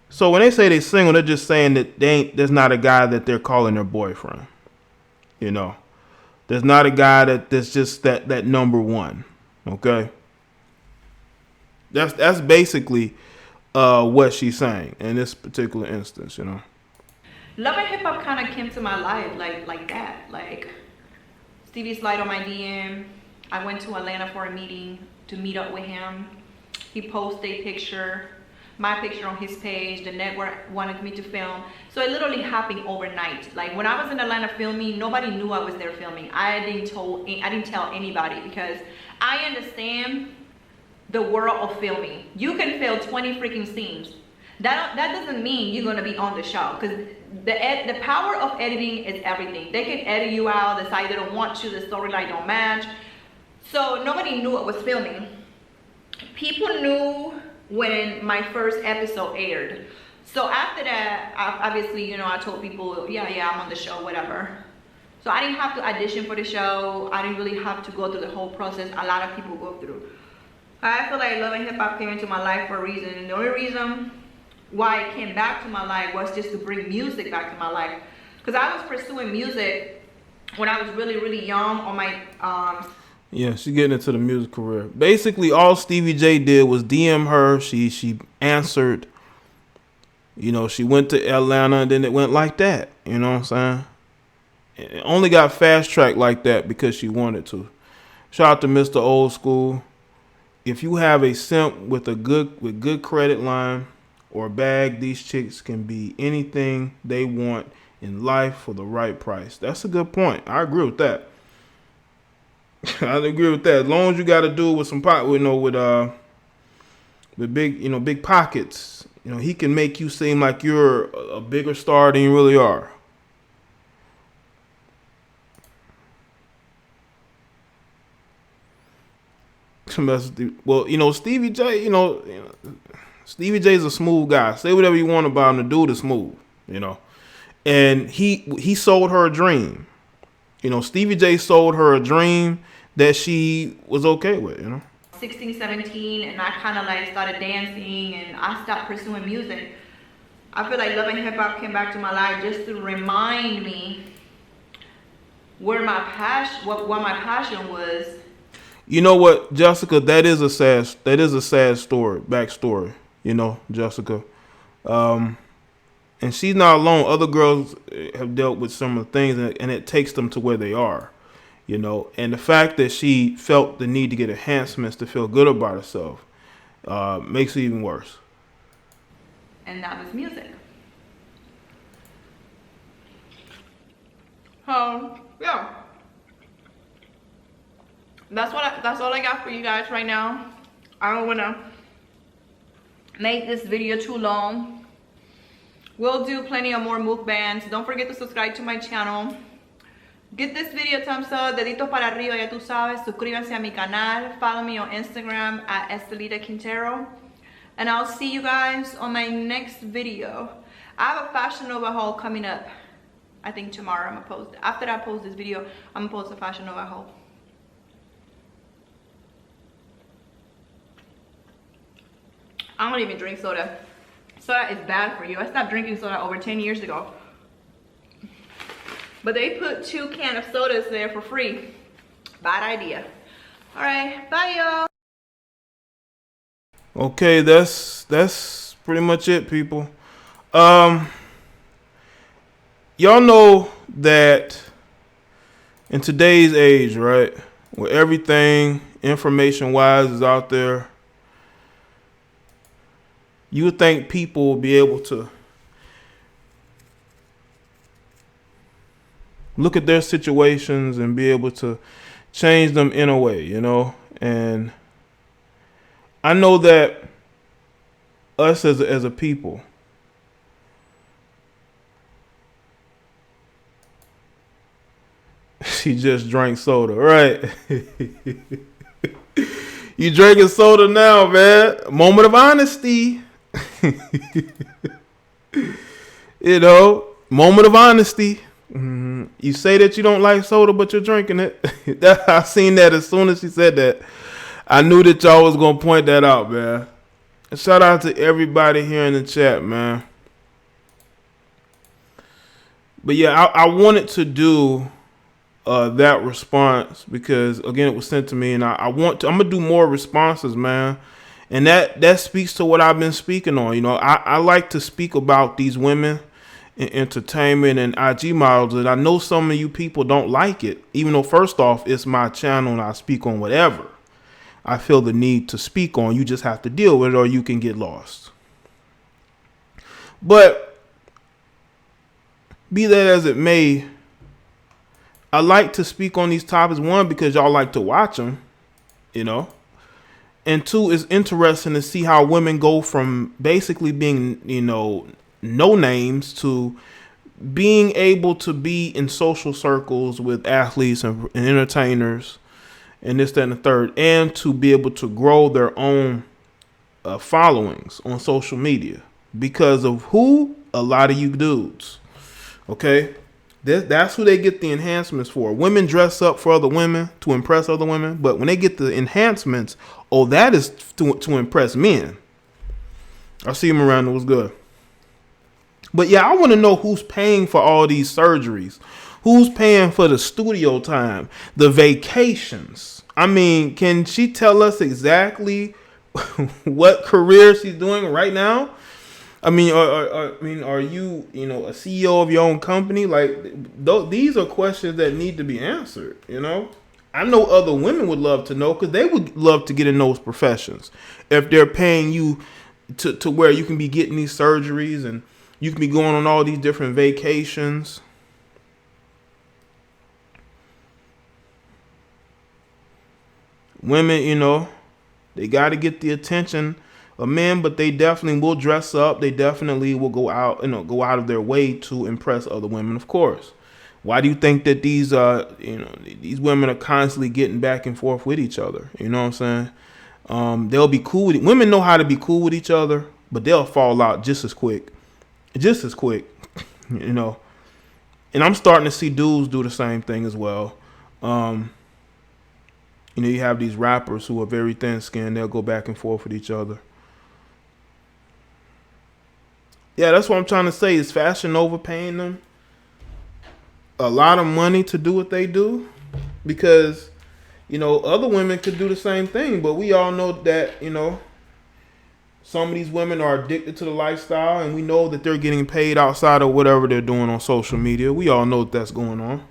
So when they say they're single, they're just saying that there's not a guy that they're calling their boyfriend. You know, there's not a guy that's just that number one. Okay. That's basically what she's saying in this particular instance, you know. Love and Hip Hop kind of came to my life like that. Like, Stevie slide on my DM. I went to Atlanta for a meeting to meet up with him. He posted a picture, my picture on his page. The network wanted me to film. So it literally happened overnight. Like, when I was in Atlanta filming, nobody knew I was there filming. I didn't tell anybody, because I understand the world of filming. You can film 20 freaking scenes. That doesn't mean you're gonna be on the show, because the power of editing is everything. They can edit you out, decide they don't want you, the storyline don't match. So nobody knew I was filming. People knew when my first episode aired. So after that, obviously, you know, I told people, yeah, I'm on the show, whatever. So I didn't have to audition for the show. I didn't really have to go through the whole process a lot of people go through. I feel like Love and Hip Hop came into my life for a reason. And the only reason why it came back to my life was just to bring music back to my life. Because I was pursuing music when I was really, really young on my Yeah, she's getting into the music career. Basically, all Stevie J did was DM her. She answered. You know, she went to Atlanta, and then it went like that. You know what I'm saying? It only got fast tracked like that because she wanted to. Shout out to Mr. Old School. If you have a simp with good credit line or bag, these chicks can be anything they want in life for the right price. That's a good point. I agree with that. I agree with that. As long as you got to do with some pot, with big pockets, he can make you seem like you're a bigger star than you really are. Well, Stevie J, Stevie J's a smooth guy. Say whatever you want about him. The dude is smooth, and he sold her a dream. Stevie J sold her a dream that she was okay with, 16, 17, and I kind of like started dancing, and I stopped pursuing music. I feel like Love and Hip Hop came back to my life just to remind me what my passion was. You know what, Jessica? That is a sad story, backstory. Jessica, and she's not alone. Other girls have dealt with some of the things, and it takes them to where they are. And the fact that she felt the need to get enhancements to feel good about herself makes it even worse. And that was music. Yeah. That's all I got for you guys right now. I don't want to make this video too long. We'll do plenty of more mukbangs. Don't forget to subscribe to my channel. Give this video a thumbs up, deditos para arriba, ya tú sabes. Suscríbanse a mi canal. Follow me on Instagram at Estelita Quintero. And I'll see you guys on my next video. I have a Fashion Nova haul coming up. I think tomorrow I'm gonna post. After I post this video, I'm gonna post a Fashion Nova haul. I don't even drink soda. Soda is bad for you. I stopped drinking soda over 10 years ago. But they put 2 cans of sodas there for free. Bad idea. All right, bye y'all. Okay, that's pretty much it, people. Y'all know that in today's age, right, where everything information-wise is out there, you would think people will be able to look at their situations and be able to change them in a way, and I know that us as a people, she just drank soda, right? You drinking soda now, man. Moment of honesty. Moment of honesty. You say that you don't like soda, but you're drinking it. I seen that as soon as she said that. I knew that y'all was going to point that out, man. And shout out to everybody here in the chat, man. But yeah, I wanted to do that response because, again, it was sent to me, and I'm going to do more responses, man. And that speaks to what I've been speaking on. I like to speak about these women in entertainment and IG models, and I know some of you people don't like it, even though, first off, it's my channel and I speak on whatever I feel the need to speak on. You just have to deal with it, or you can get lost. But be that as it may, I like to speak on these topics, one, because y'all like to watch them, and two, it's interesting to see how women go from basically being, no names to being able to be in social circles with athletes and entertainers and this, that, and the third, and to be able to grow their own followings on social media because of who? A lot of you dudes. Okay? That's who they get the enhancements for. Women dress up for other women to impress other women, but when they get the enhancements, that is to impress men. I see him around. It was good. But yeah, I want to know who's paying for all these surgeries. Who's paying for the studio time, the vacations? I mean, can she tell us exactly what career she's doing right now? I mean, are you, a CEO of your own company? Like, these are questions that need to be answered. I know other women would love to know because they would love to get in those professions. If they're paying you to where you can be getting these surgeries and you can be going on all these different vacations. Women, they got to get the attention of men, but they definitely will dress up. They definitely will go out, go out of their way to impress other women, of course. Why do you think that these women are constantly getting back and forth with each other? You know what I'm saying? They'll be cool with it. Women know how to be cool with each other, but they'll fall out just as quick. And I'm starting to see dudes do the same thing as well. You have these rappers who are very thin-skinned. They'll go back and forth with each other. Yeah, that's what I'm trying to say. Is Fashion Nova paying them a lot of money to do what they do? Because, other women could do the same thing. But we all know that, some of these women are addicted to the lifestyle. And we know that they're getting paid outside of whatever they're doing on social media. We all know that that's going on.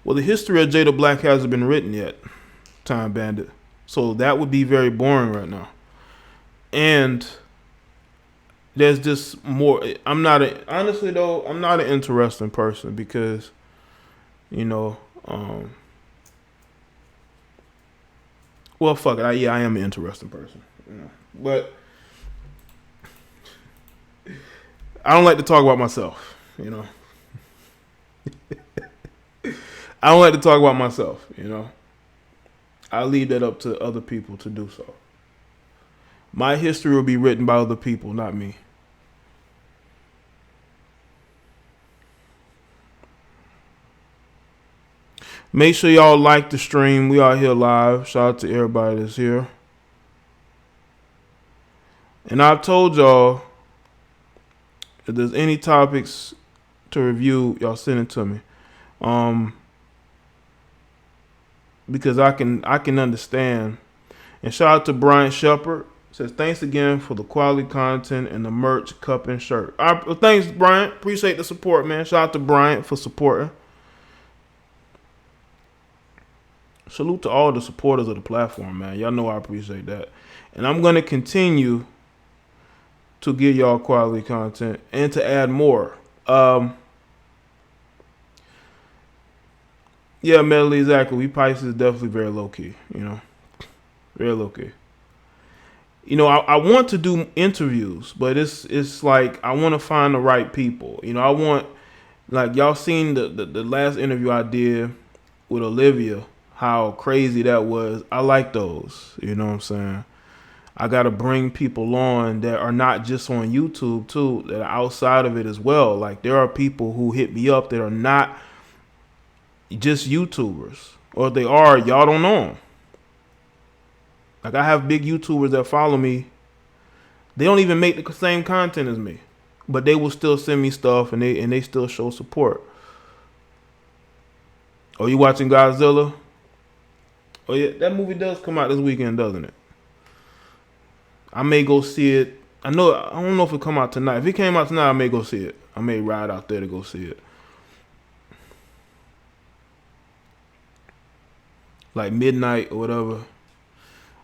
Well, the history of Jada Black hasn't been written yet, Time Bandit. So that would be very boring right now. And there's just more. Honestly though, I'm not an interesting person because, well, fuck it. I am an interesting person. But I don't like to talk about myself, I don't like to talk about myself, I leave that up to other people to do so. My history will be written by other people, not me. Make sure y'all like the stream. We are here live. Shout out to everybody that's here. And I've told y'all, if there's any topics to review, y'all send it to me. Because I can understand. And shout out to Brian Shepard. Says thanks again for the quality content and the merch, cup, and shirt. Thanks, Brian. Appreciate the support, man. Shout out to Brian for supporting. Salute to all the supporters of the platform, man. Y'all know I appreciate that. And I'm going to continue to give y'all quality content and to add more. Yeah, Medley, exactly. We Pisces is definitely very low-key, Very low-key. I want to do interviews, but it's like I want to find the right people. I want, like, y'all seen the last interview I did with Olivia, how crazy that was. I like those, you know what I'm saying? I got to bring people on that are not just on YouTube, too, that are outside of it as well. Like, there are people who hit me up that are not just YouTubers. Or if they are, y'all don't know them. Like, I have big YouTubers that follow me. They don't even make the same content as me. But they will still send me stuff and they still show support. Oh, you watching Godzilla? Oh, yeah, that movie does come out this weekend, doesn't it? I may go see it. I don't know if it come out tonight. If it came out tonight, I may go see it. I may ride out there to go see it. Like midnight or whatever.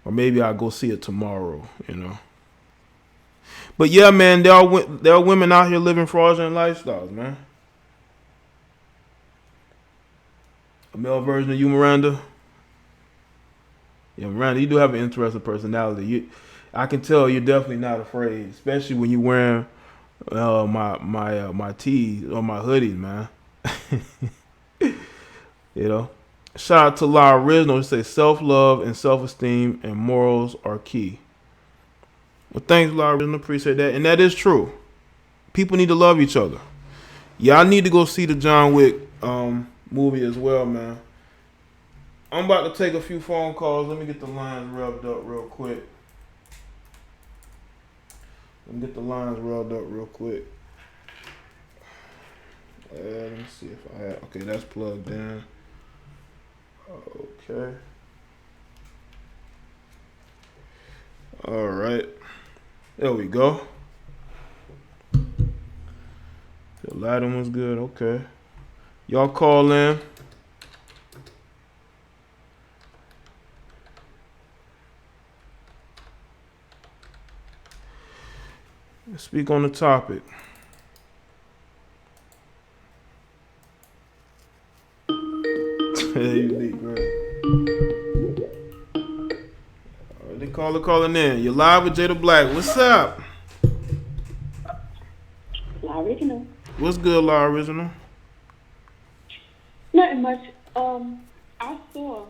Or maybe I'll go see it tomorrow, But yeah, man, there are women out here living fraudulent lifestyles, man. A male version of you, Miranda. Yeah, Miranda, you do have an interesting personality. I can tell you're definitely not afraid, especially when you're wearing my tees or my hoodies, man. Shout out to La Original. Who says self-love and self-esteem and morals are key. Well, thanks, La Original. Appreciate that. And that is true. People need to love each other. Y'all need to go see the John Wick movie as well, man. I'm about to take a few phone calls. Let me get the lines rubbed up real quick. Let me see if I have. Okay, that's plugged in. Okay. All right. There we go. The lighting was good. Okay. Y'all call in. Speak on the topic. Unique, bro. They calling in. You're live with Jada Black. What's up? La Original. What's good, La Original? Nothing much. I saw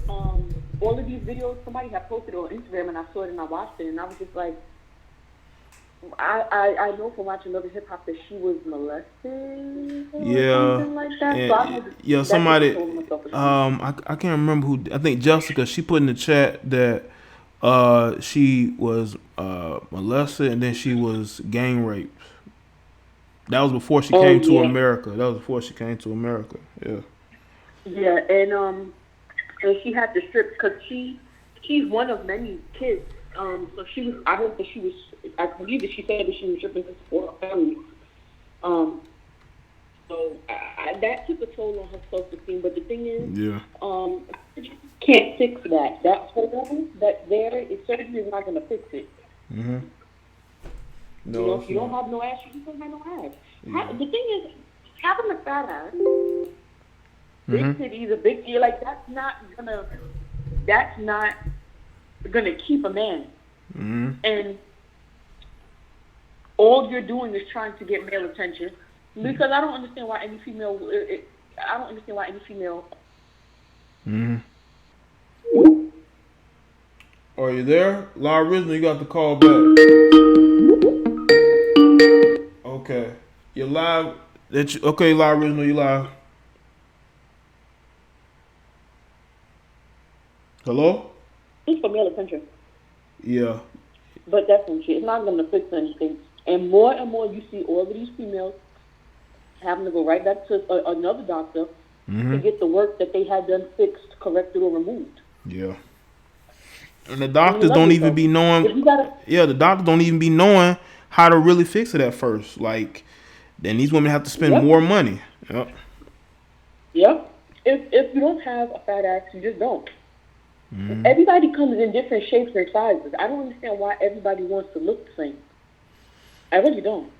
all of these videos somebody had posted on Instagram, and I saw it and I watched it, and I was just like, I know from watching other hip hop that she was molested or something like that. Yeah, somebody. I can't remember who. I think Jessica. She put in the chat that she was molested and then she was gang raped. That was before she came to America. Yeah. Yeah, and she had to strip because she's one of many kids. So she was. I heard that she was. I believe that she said that she was stripping to support her family. So that took a toll on her self-esteem. But the thing is, can't fix that. That hole that's there, surgery is not going to fix it. Mm-hmm. No, you know, if you don't have no ass, you don't have no ass. Yeah. The thing is, having a fat ass, big titties, a big ear, like that's not gonna keep a man. Mm-hmm. And all you're doing is trying to get male attention. Because I don't understand why any female. Mm-hmm. Are you there? La Original, you got the call back. Okay. You're live. Okay, La Original, you live. Hello? It's for male attention. Yeah. But that's some shit. It's not going to fix anything. And more you see all of these females having to go right back to another doctor to get the work that they had done fixed, corrected, or removed. Yeah. And the doctors don't even be knowing. The doctors don't even be knowing how to really fix it at first. Like, then these women have to spend more money. Yep. Yep. If you don't have a fat ass, you just don't. Mm-hmm. Everybody comes in different shapes and sizes. I don't understand why everybody wants to look the same. I really don't.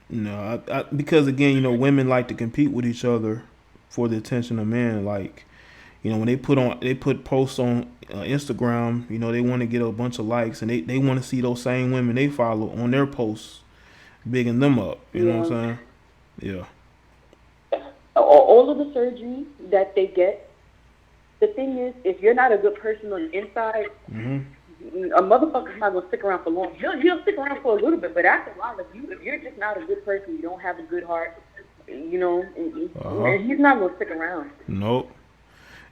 No, because again, you know, women like to compete with each other for the attention of men. Like, you know, when they put posts on Instagram, you know, they want to get a bunch of likes, and they want to see those same women they follow on their posts, bigging them up. You know what I'm saying? Yeah. All of the surgery that they get. The thing is, if you're not a good person on the inside, a motherfucker's not gonna stick around for long. He'll stick around for a little bit, but after a while, if you're just not a good person, you don't have a good heart, you know, and he's not gonna stick around. Nope.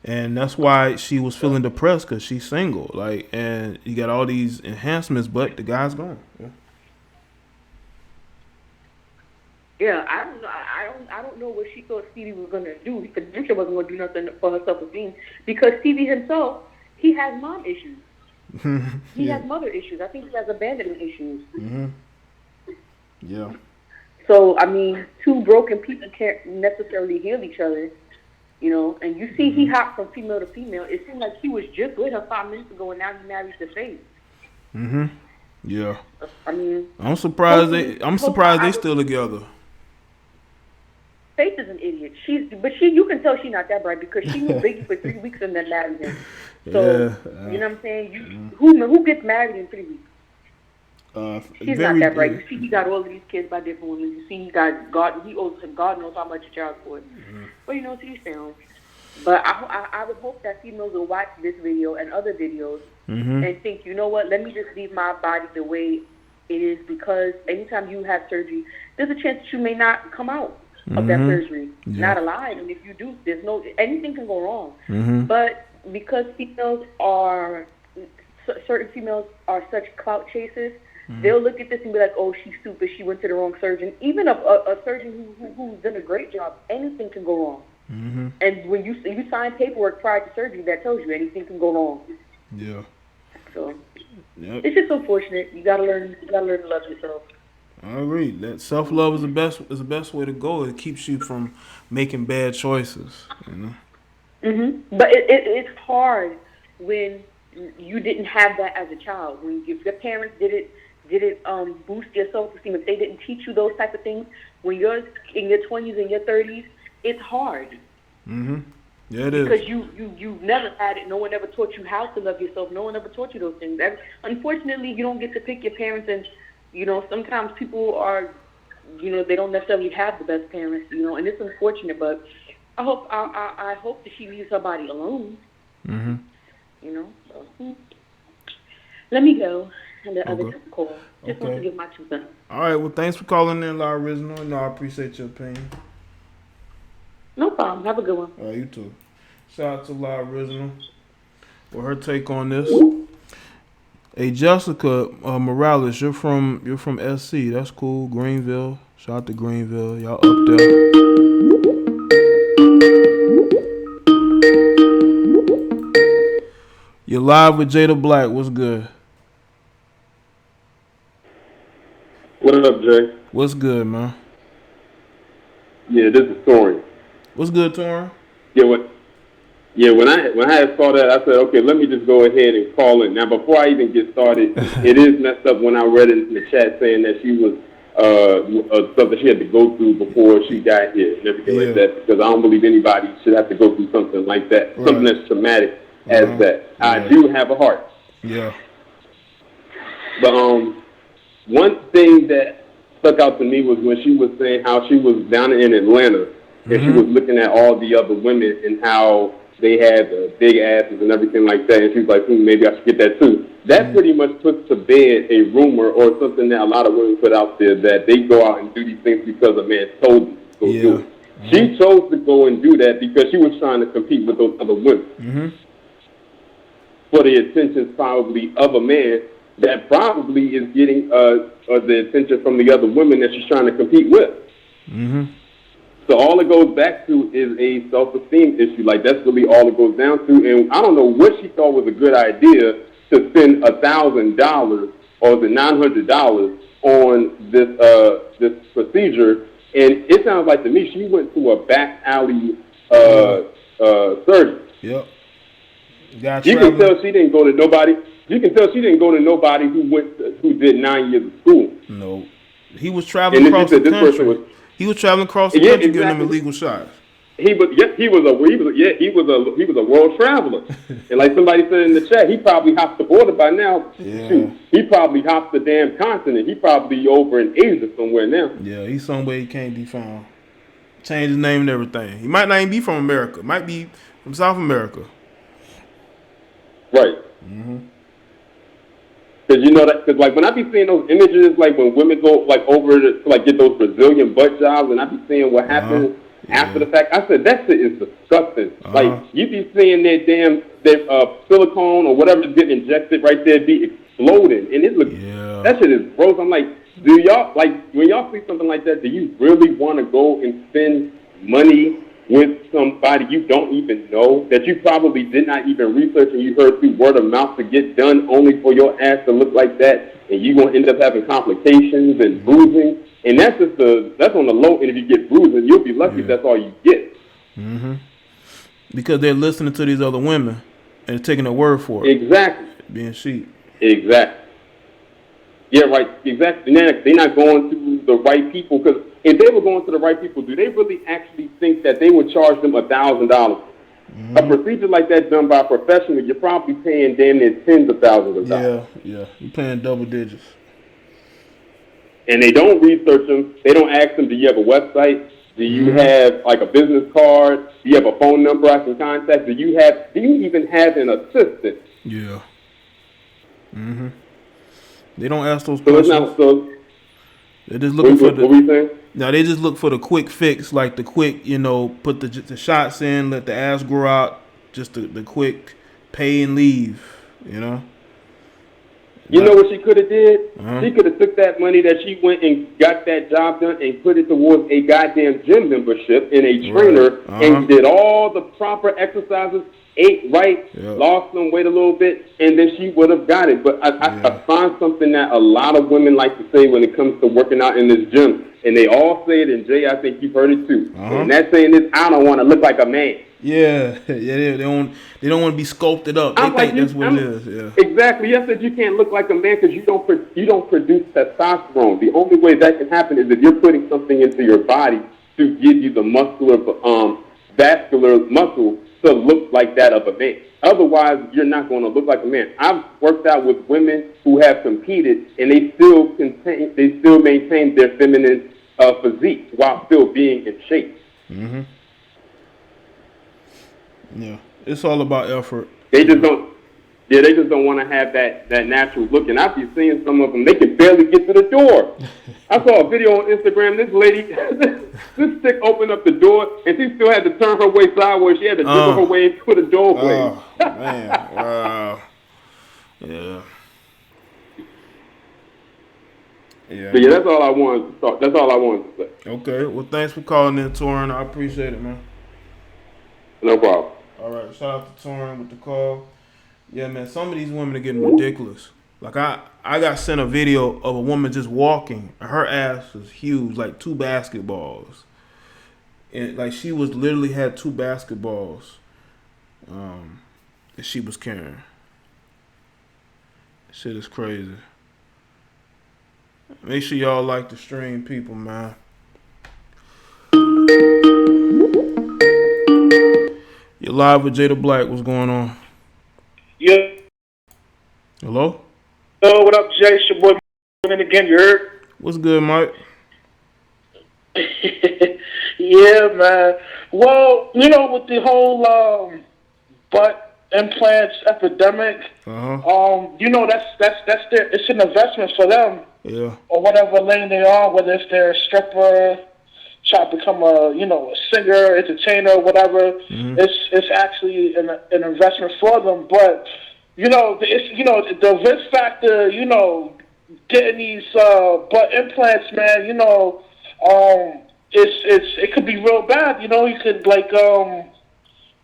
And that's why she was feeling depressed, because she's single. Like, and you got all these enhancements, but the guy's gone. Yeah. Yeah, I don't know what she thought Stevie was gonna do. Because she wasn't gonna do nothing for her self-esteem. Because Stevie himself, he has mom issues. He has mother issues. I think he has abandonment issues. Mm-hmm. Yeah. So I mean, two broken people can't necessarily heal each other, you know. And you see, he hopped from female to female. It seemed like he was just with her 5 minutes ago, and now he marries to Faith. Mm-hmm. Yeah. I mean, I'm surprised they still together. Faith is an idiot. You can tell she's not that bright because she was Biggie for 3 weeks and then married him. So you know what I'm saying? Who gets married in 3 weeks? She's not that bright. You see, he got all of these kids by different women. You see, he owes him God knows how much child support. But you know, to each their own. But I would hope that females will watch this video and other videos and think, you know what? Let me just leave my body the way it is, because anytime you have surgery, there's a chance that you may not come out. of that surgery. Not alive, and if you do, anything can go wrong. But because certain females are such clout chasers, they'll look at this and be like, "Oh, she's stupid. She went to the wrong surgeon." Even a surgeon who's done a great job, anything can go wrong. And when you sign paperwork prior to surgery, that tells you anything can go wrong. Yeah. So it's just unfortunate. You gotta learn to love yourself. I agree. That self-love is the best way to go. It keeps you from making bad choices. You know. But it's hard when you didn't have that as a child. If your parents didn't boost your self-esteem, if they didn't teach you those type of things, when you're in your 20s and your 30s, it's hard. Yeah, it is. Because you never had it. No one ever taught you how to love yourself. No one ever taught you those things. Unfortunately, you don't get to pick your parents, and sometimes people are, they don't necessarily have the best parents, and it's unfortunate. But I hope that she leaves her body alone. So, let me go. And the other call. Just want to give my 2 cents. All right. Well, thanks for calling in, La Original. No, I appreciate your opinion. No problem. Have a good one. All right, you too. Shout out to La Original for her take on this. Hey, Jessica Morales, you're from SC. That's cool. Greenville. Shout out to Greenville. Y'all up there. You're live with Jada Black. What's good? What up, Jay? What's good, man? Yeah, this is Torin. What's good, Torin? When I saw that, I said, okay, let me just go ahead and call in. Now, before I even get started, it is messed up when I read it in the chat saying that she was something she had to go through before she got here and everything like that, because I don't believe anybody should have to go through something like that, something as traumatic as that. I do have a heart. Yeah. But one thing that stuck out to me was when she was saying how she was down in Atlanta and she was looking at all the other women and how they had big asses and everything like that, and she was like, maybe I should get that too. That pretty much puts to bed a rumor or something that a lot of women put out there, that they go out and do these things because a man told them to go do it. She chose to go and do that because she was trying to compete with those other women for the attention probably of a man that probably is getting the attention from the other women that she's trying to compete with. So all it goes back to is a self-esteem issue. Like, that's really all it goes down to. And I don't know what she thought was a good idea to spend $1,000 or the $900 on this procedure. And it sounds like to me she went to a back alley surgeon. Yep. You can tell she didn't go to nobody. You can tell she didn't go to nobody who did 9 years of school. No, he was traveling across the country. He was traveling across the country getting them illegal shots. He was a world traveler. And like somebody said in the chat, he probably hopped the border by now. Yeah. Shoot, he probably hopped the damn continent. He probably over in Asia somewhere now. Yeah, he's somewhere he can't be found. Changed his name and everything. He might not even be from America. Might be from South America. Right. Because like when I be seeing those images, like when women go like over to like get those Brazilian butt jobs, and I be seeing what happens after the fact, I said that shit is disgusting. Like you be seeing that silicone or whatever is getting injected right there be exploding, and it looks that shit is gross. I'm like, do y'all like when y'all see something like that? Do you really want to go and spend money with somebody you don't even know, that you probably did not even research and you heard through word of mouth to get done only for your ass to look like that, and you're going to end up having complications and bruising? And that's on the low end. If you get bruising, you'll be lucky if that's all you get. Because they're listening to these other women and taking their word for it. Exactly. Being sheep. Exactly. Yeah, right. Exactly. They're not going to the right people, because if they were going to the right people, do they really actually think that they would charge them $1,000? A procedure like that done by a professional, you're probably paying damn near tens of thousands of dollars. Yeah. You're paying double digits. And they don't research them. They don't ask them, do you have a website? Do you have like a business card? Do you have a phone number I can contact? Do you even have an assistant? Yeah. They don't ask those questions. They're just looking for what were you saying? Now they just look for the quick fix, like the quick, put the shots in, let the ass grow out, just the quick pay and leave, You know what she could have did? She could have took that money that she went and got that job done and put it towards a goddamn gym membership and a trainer and did all the proper exercises, ate right, lost some weight a little bit, and then she would have got it. But I find something that a lot of women like to say when it comes to working out in this gym, and they all say it, and Jay, I think you've heard it too. And that saying is, I don't want to look like a man. Yeah, they don't want to be sculpted up. They think that's what it is. Yeah, exactly. Yes, that you can't look like a man because you don't produce testosterone. The only way that can happen is if you're putting something into your body to give you the vascular muscle to look like that of a man. Otherwise, you're not going to look like a man. I've worked out with women who have competed, and they still maintain their feminine physique while still being in shape. Mm-hmm. Yeah, it's all about effort. They just don't want to have that natural look. And I've been seeing some of them, they can barely get to the door. I saw a video on Instagram. This lady, this chick opened up the door, and she still had to turn her way sideways. She had to dribble her way into the doorway. Oh, man, wow. Yeah. Yeah. But yeah, that's all I wanted to talk. That's all I wanted to say. Okay. Well, thanks for calling in, Torin. I appreciate it, man. No problem. All right. Shout out to Torin with the call. Yeah, man. Some of these women are getting ridiculous. Like I got sent a video of a woman just walking. Her ass was huge, like 2 basketballs. And like she was literally had 2 basketballs that she was carrying. Shit is crazy. Make sure y'all like the stream, people, man. You're live with Jada Black. What's going on? Yeah. Hello? Oh, what up, Jay? It's your boy, and again, you heard? What's good, Mike? Yeah, man. Well, with the whole butt implants epidemic, that's their, it's an investment for them. Yeah. Or whatever lane they are, whether it's they're a stripper, try to become a singer, entertainer, whatever. Mm-hmm. It's actually an investment for them. But the risk factor, getting these butt implants, man, it could be real bad. You could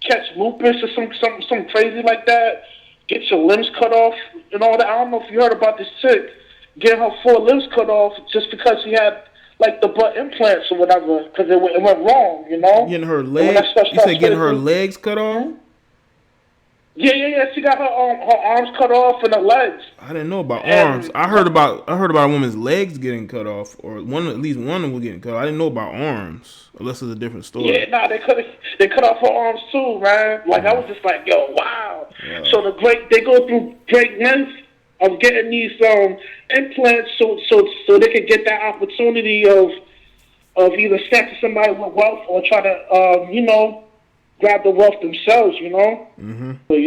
catch lupus or some crazy like that. Get your limbs cut off and all that. I don't know if you heard about this chick getting her 4 limbs cut off just because she had the butt implants or whatever, because it went wrong, Getting her legs? You said getting her legs cut off? Yeah. She got her arms cut off and her legs. I didn't know about arms. I heard about a woman's legs getting cut off, or at least one of them was getting cut off. I didn't know about arms, unless it's a different story. Yeah, they cut off her arms too, man. I was just like, yo, wow. Yeah. So they go through great lengths of getting these implants so they could get that opportunity of either snatching somebody with wealth or try to grab the wealth themselves, Mm-hmm. But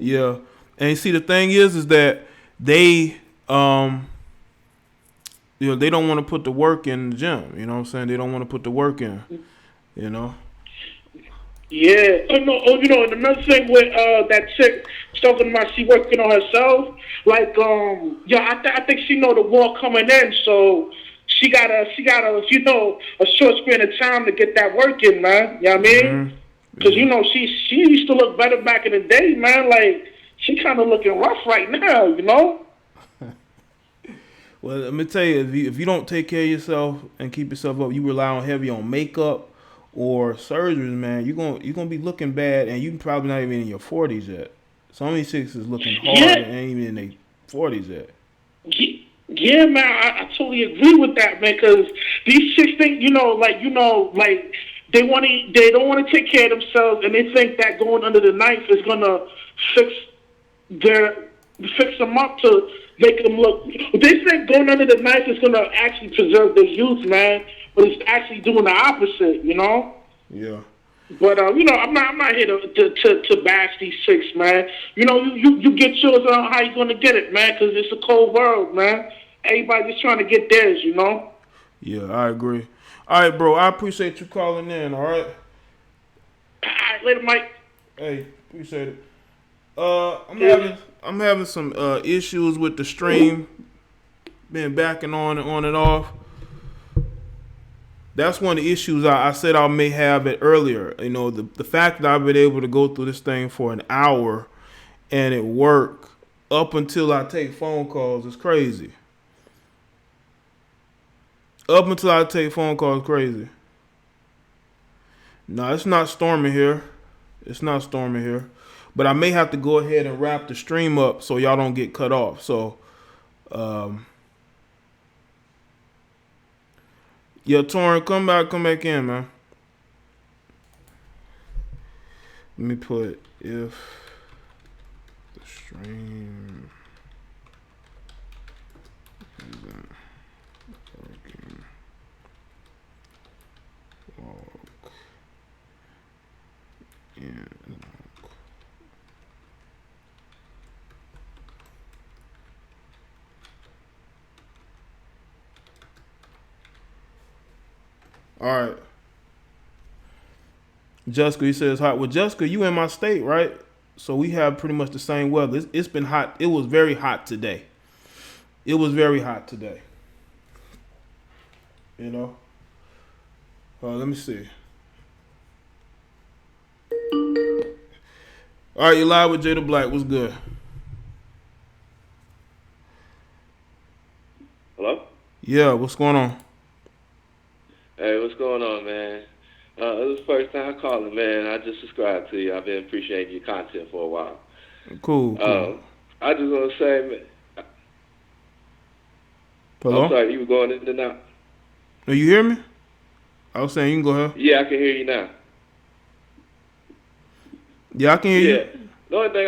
yeah. And see, the thing is that they they don't want to put the work in the gym. You know what I'm saying? They don't want to put the work in. Yeah. And another thing with that chick talking about she working on herself, I think she know the war coming in, so she got a short span of time to get that work in, man. You know what I mean? Because she used to look better back in the day, man. She kind of looking rough right now, Well, let me tell you, if you don't take care of yourself and keep yourself up, you rely heavy on makeup or surgeries, man, you're gonna be looking bad, and you probably not even in your 40s yet. Some of these chicks is looking hard and ain't even in their 40s yet. Yeah, man, I totally agree with that, man. Because these chicks think, they don't want to take care of themselves, and they think that going under the knife is gonna fix them up to make them look. They think going under the knife is gonna actually preserve their youth, man. But it's actually doing the opposite, Yeah. But I'm not here to bash these chicks, man. You get yours on how you gonna get it, man. Because it's a cold world, man. Everybody's trying to get theirs, Yeah, I agree. All right, bro. I appreciate you calling in. All right. All right, later, Mike. Hey, appreciate it. Cheers. I'm having some issues with the stream. Been backing on and off. That's one of the issues I said I may have it earlier. You know, the fact that I've been able to go through this thing for an hour and it work up until I take phone calls is crazy. Up until I take phone calls, crazy. No, it's not storming here. It's not storming here. But I may have to go ahead and wrap the stream up so y'all don't get cut off. So, yeah, Torrin, come back in, man. Let me put if the stream isn't working, log in. All right. Jessica, he says hot. Well, Jessica, you in my state, right? So we have pretty much the same weather. It's been hot. It was very hot today. It was very hot today. You know? Let me see. All right, you live with Jada Black. What's good? Hello? Yeah, what's going on? Hey, what's going on, man? This is the first time calling, man. I just subscribed to you. I've been appreciating your content for a while. Cool. I just want to say, man. Hello? I'm sorry, you were going in and out. No, you hear me? I was saying you can go ahead. Yeah, I can hear you now. Yeah, I can hear you. The only thing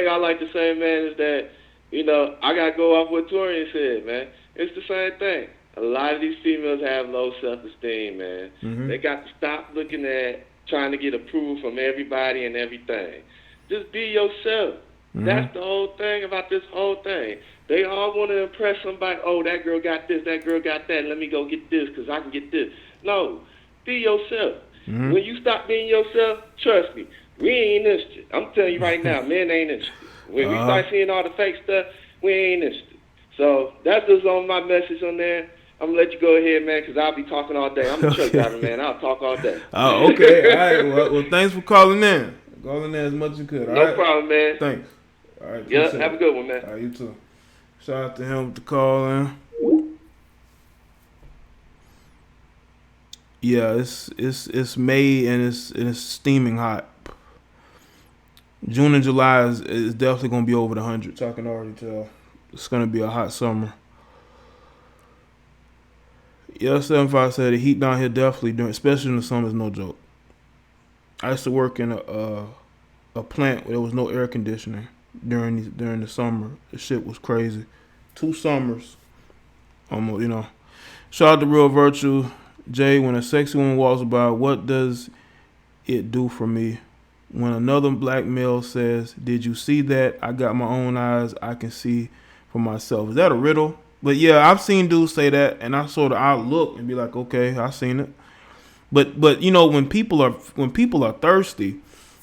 I like to say, man, is that, you know, I got to go off what Torian said, man. It's the same thing. A lot of these females have low self-esteem, man. Mm-hmm. They got to stop looking at trying to get approval from everybody and everything. Just be yourself. Mm-hmm. That's the whole thing about this whole thing. They all want to impress somebody. Oh, that girl got this, that girl got that. Let me go get this because I can get this. No, be yourself. Mm-hmm. When you stop being yourself, trust me, we ain't interested. I'm telling you right now, men ain't interested. When we start seeing all the fake stuff, we ain't interested. So that's just on my message on there. I'm going to let you go ahead, man, because I'll be talking all day. I'm a truck driver, man. I'll talk all day. Oh, okay. All right. Well, thanks for calling in. Calling in as much as you could. All no right? problem, man. Thanks. All right. Yeah, have a good one, man. All right, you too. Shout out to him with the call in. Yeah, it's May and it's steaming hot. June and July is definitely going to be over the hundreds. I can already tell. It's going to be a hot summer. Yeah, 75 said the heat down here definitely especially in the summer, is no joke. I used to work in a plant where there was no air conditioning during the summer. The shit was crazy. 2 summers, almost, you know. Shout out to Real Virtue. Jay, when a sexy woman walks by, what does it do for me? When another black male says, "Did you see that? I got my own eyes. I can see for myself." Is that a riddle? But yeah, I've seen dudes say that, and I'll look and be like, okay, I seen it. But you know, when people are thirsty,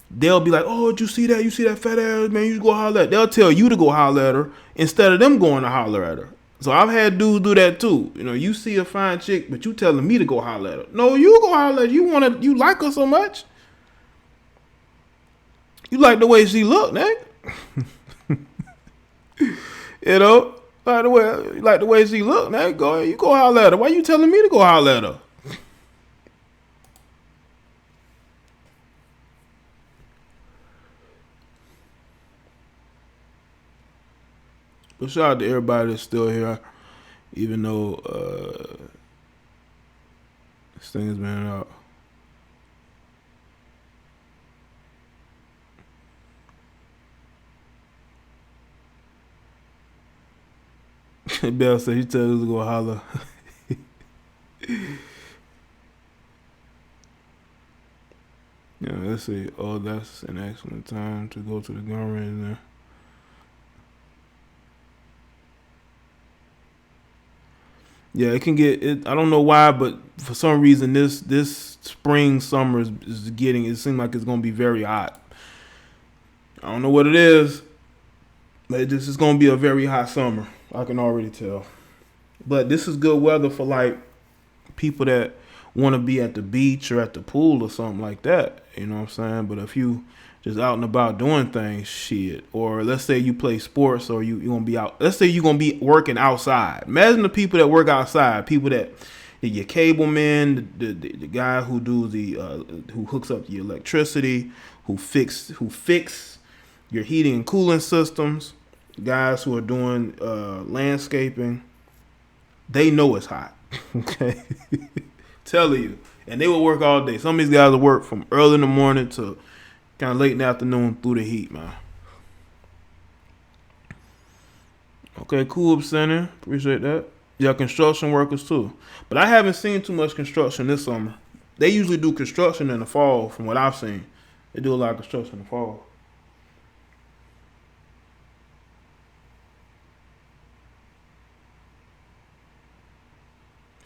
they'll be like, oh, did you see that? You see that fat ass, man? You should go holler at her. They'll tell you to go holler at her instead of them going to holler at her. So I've had dudes do that too. You know, you see a fine chick, but you telling me to go holler at her. No, you go holler at her. You like her so much. You like the way she look, man. You know? Like the way she look, man. You go holler at her. Why you telling me to go holler at her? But shout out to everybody that's still here, even though this thing has been out. Bell said he told us to go holler. Yeah, let's see. Oh, that's an excellent time to go to the gun range there. Yeah, it can get it. I don't know why, but for some reason this spring summer is getting. It seems like it's gonna be very hot. I don't know what it is, but it's gonna be a very hot summer. I can already tell. But this is good weather for like people that want to be at the beach or at the pool or something like that. You know what I'm saying? But if you just out and about doing things, shit. Or let's say you play sports or you gonna be out. Let's say you're gonna be working outside. Imagine the people that work outside. People that your cable man, the guy who do the who hooks up the electricity, who fix your heating and cooling systems. Guys who are doing landscaping. They know it's hot. Okay. Telling you. And they will work all day. Some of these guys will work from early in the morning to kind of late in the afternoon through the heat, man. Okay, cool, Center. Appreciate that. Yeah, construction workers too. But I haven't seen too much construction this summer. They usually do construction in the fall, from what I've seen. They do a lot of construction in the fall.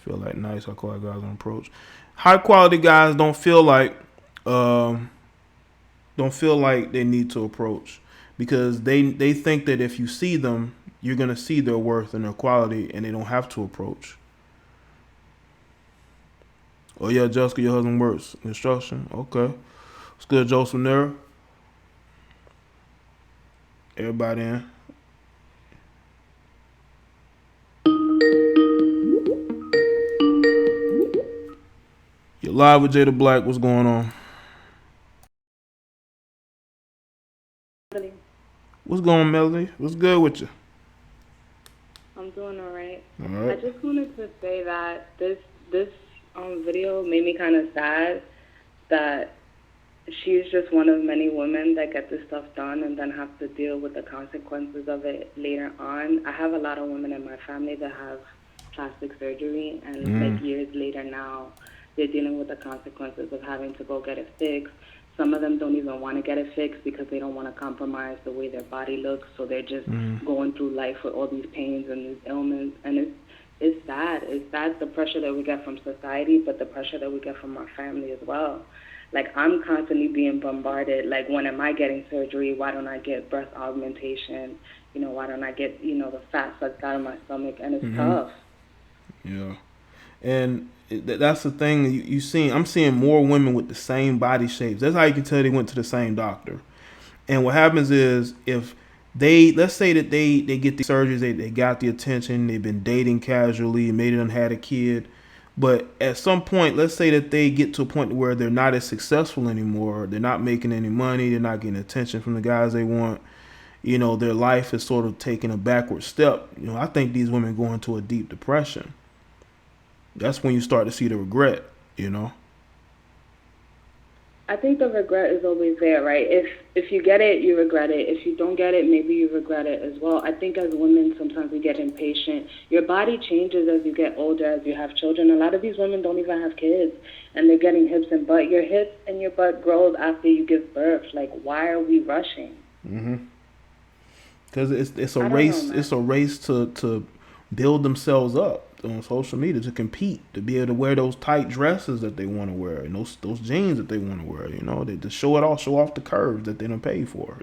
Feel like nice, high quality guys on approach. High quality guys don't feel like they need to approach because they think that if you see them, you're gonna see their worth and their quality, and they don't have to approach. Oh yeah, Jessica, your husband works construction. Okay, it's good, Joseph there. Everybody in. You're live with Jada Black. What's going on? What's going on, Melody? What's good with you? I'm doing all right. All right. I just wanted to say that this video made me kind of sad that she's just one of many women that get this stuff done and then have to deal with the consequences of it later on. I have a lot of women in my family that have plastic surgery, and like years later now, they're dealing with the consequences of having to go get it fixed. Some of them don't even want to get it fixed because they don't want to compromise the way their body looks, so they're just going through life with all these pains and these ailments, and it's sad. It's sad, the pressure that we get from society, but the pressure that we get from our family as well. Like, I'm constantly being bombarded, like, when am I getting surgery? Why don't I get breast augmentation? You know, why don't I get, the fat sucked out of my stomach? And it's tough. Yeah. And that's the thing you see. I'm seeing more women with the same body shapes. That's how you can tell they went to the same doctor. And what happens is if let's say that they get the surgeries, they got the attention, they've been dating casually, maybe done had a kid. But at some point, let's say that they get to a point where they're not as successful anymore. They're not making any money. They're not getting attention from the guys they want. Their life is sort of taking a backward step. I think these women go into a deep depression. That's when you start to see the regret, I think the regret is always there, right? If you get it, you regret it. If you don't get it, maybe you regret it as well. I think as women, sometimes we get impatient. Your body changes as you get older, as you have children. A lot of these women don't even have kids, and they're getting hips and butt. Your hips and your butt grows after you give birth. Like, why are we rushing? Because it's a race. It's a race to build themselves up on social media, to compete, to be able to wear those tight dresses that they want to wear, and those jeans that they want to wear. They to show off the curves that they don't pay for.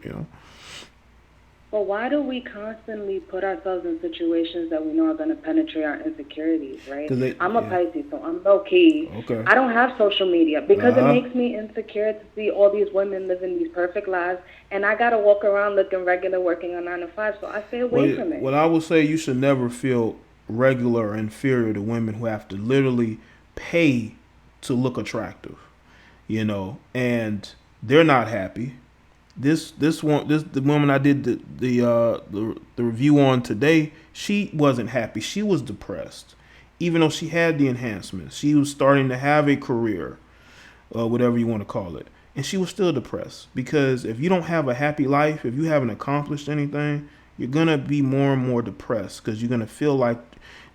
But why do we constantly put ourselves in situations that we know are going to penetrate our insecurities, right? I'm a Pisces, so I'm low-key. Okay. I don't have social media because it makes me insecure to see all these women living these perfect lives, and I got to walk around looking regular, working a 9 to 5, so I stay away from it. Well, I would say you should never feel regular or inferior to women who have to literally pay to look attractive, and they're not happy. The woman I did the review on today, she wasn't happy. She was depressed, even though she had the enhancements. She was starting to have a career, whatever you want to call it, and she was still depressed because if you don't have a happy life, if you haven't accomplished anything, you're gonna be more and more depressed because you're gonna feel like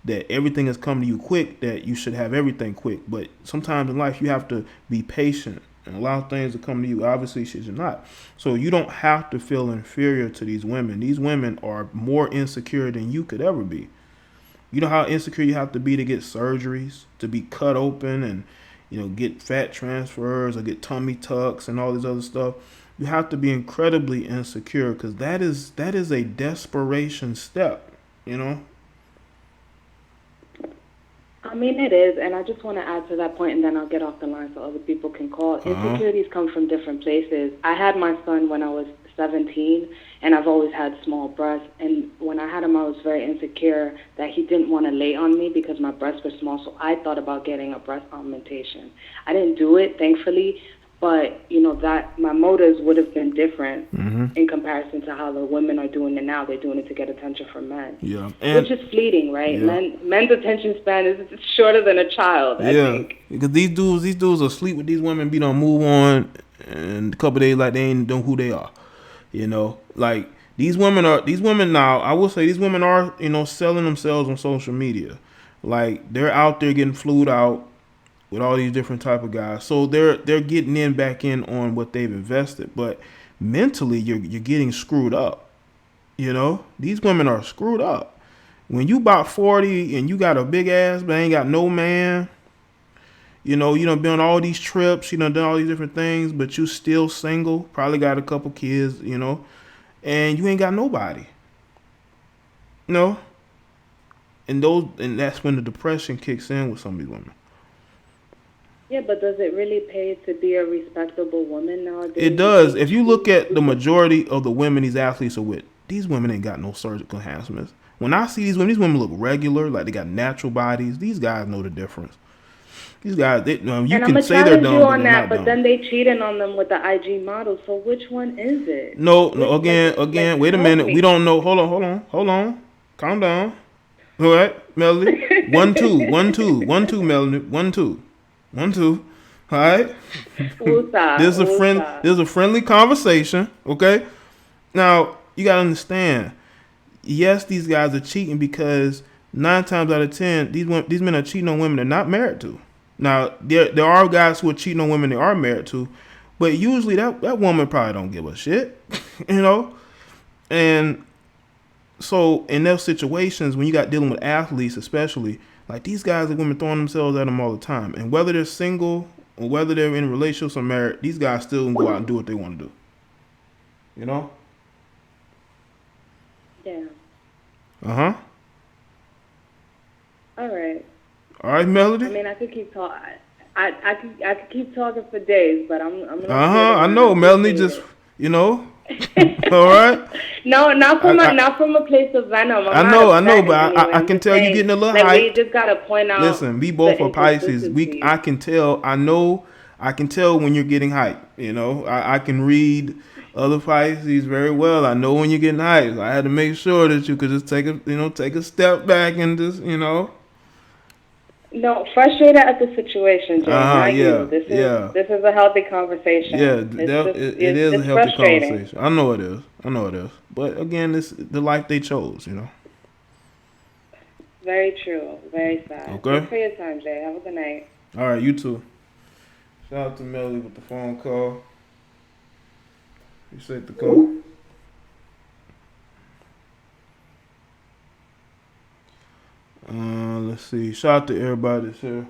that everything has come to you quick, that you should have everything quick. But sometimes in life you have to be patient and allow things to come to you. Obviously, she should not. So you don't have to feel inferior to these women. These women are more insecure than you could ever be. You know how insecure you have to be to get surgeries, to be cut open and, get fat transfers or get tummy tucks and all this other stuff. You have to be incredibly insecure because that is a desperation step, I mean, it is, and I just want to add to that point, and then I'll get off the line so other people can call. Insecurities come from different places. I had my son when I was 17, and I've always had small breasts, and when I had him, I was very insecure that he didn't want to lay on me because my breasts were small, so I thought about getting a breast augmentation. I didn't do it, thankfully, but, that my motives would have been different in comparison to how the women are doing it now. They're doing it to get attention from men. Yeah. Which is fleeting, right? Yeah. Men's attention span is shorter than a child, I think. Because these dudes will sleep with these women, be done move on, and a couple days like they ain't know who they are. Like these women now, I will say these women are, selling themselves on social media. Like they're out there getting flued out with all these different type of guys. So they're getting back in on what they've invested. But mentally you're getting screwed up. These women are screwed up. When you about 40 and you got a big ass but ain't got no man, you done been on all these trips, done all these different things, but you still single, probably got a couple kids, and you ain't got nobody. And that's when the depression kicks in with some of these women. Yeah, but does it really pay to be a respectable woman nowadays? It does. If you look at the majority of the women these athletes are with, these women ain't got no surgical enhancements. When I see these women look regular, like they got natural bodies. These guys know the difference. These guys, you can say they're dumb, but they're not dumb. But then they cheating on them with the IG model. So which one is it? No. Again. Wait a minute. We don't know. Hold on. Calm down. All right, Melody. 1 2 1 2 1 2 Melody. 1 2 1 2. All right. There's a friendly conversation. Okay. Now you gotta understand. Yes, these guys are cheating because 9 times out of 10, these men are cheating on women they're not married to. Now there are guys who are cheating on women they are married to, but usually that woman probably don't give a shit, And so in those situations, when you got dealing with athletes, especially, like these guys are women throwing themselves at them all the time, and whether they're single or whether they're in relationships or married, these guys still can go out and do what they want to do. Yeah. All right, Melody. I mean, I could keep talking. I could keep talking for days, but I'm gonna. I know, Melanie. Just all right. No, not from a place of venom. I know, but I can tell you getting a little hype. We just gotta point out. Listen, we both are Pisces. I can tell. I can tell when you're getting hype. I can read other Pisces very well. I know when you're getting hype. I had to make sure that you could just take a step back and just No, frustrated at the situation, Jaye. This is a healthy conversation. Yeah, it is a healthy conversation. I know it is. But again, this the life they chose, Very true. Very sad. Okay. Thanks for your time, Jaye. Have a good night. All right, you too. Shout out to Melly with the phone call. You said the call. Let's see. Shout out to everybody that's here.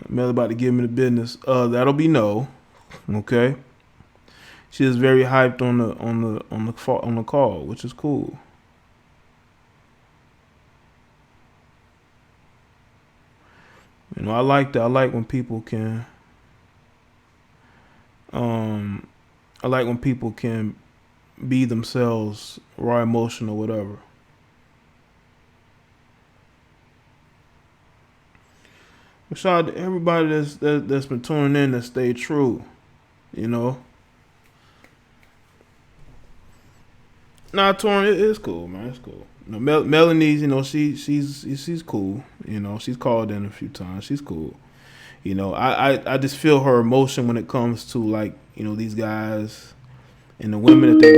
Mel about to give me the business. That'll be no. Okay. She is very hyped on the call, which is cool. I like that. I like when people can. I like when people can be themselves, raw emotional, whatever. Shout out to everybody that's been tuning in that stay true, Nah, Torn, it is cool, man. It's cool. Melanie's, she's cool. She's called in a few times. She's cool. I just feel her emotion when it comes to like, these guys and the women that they.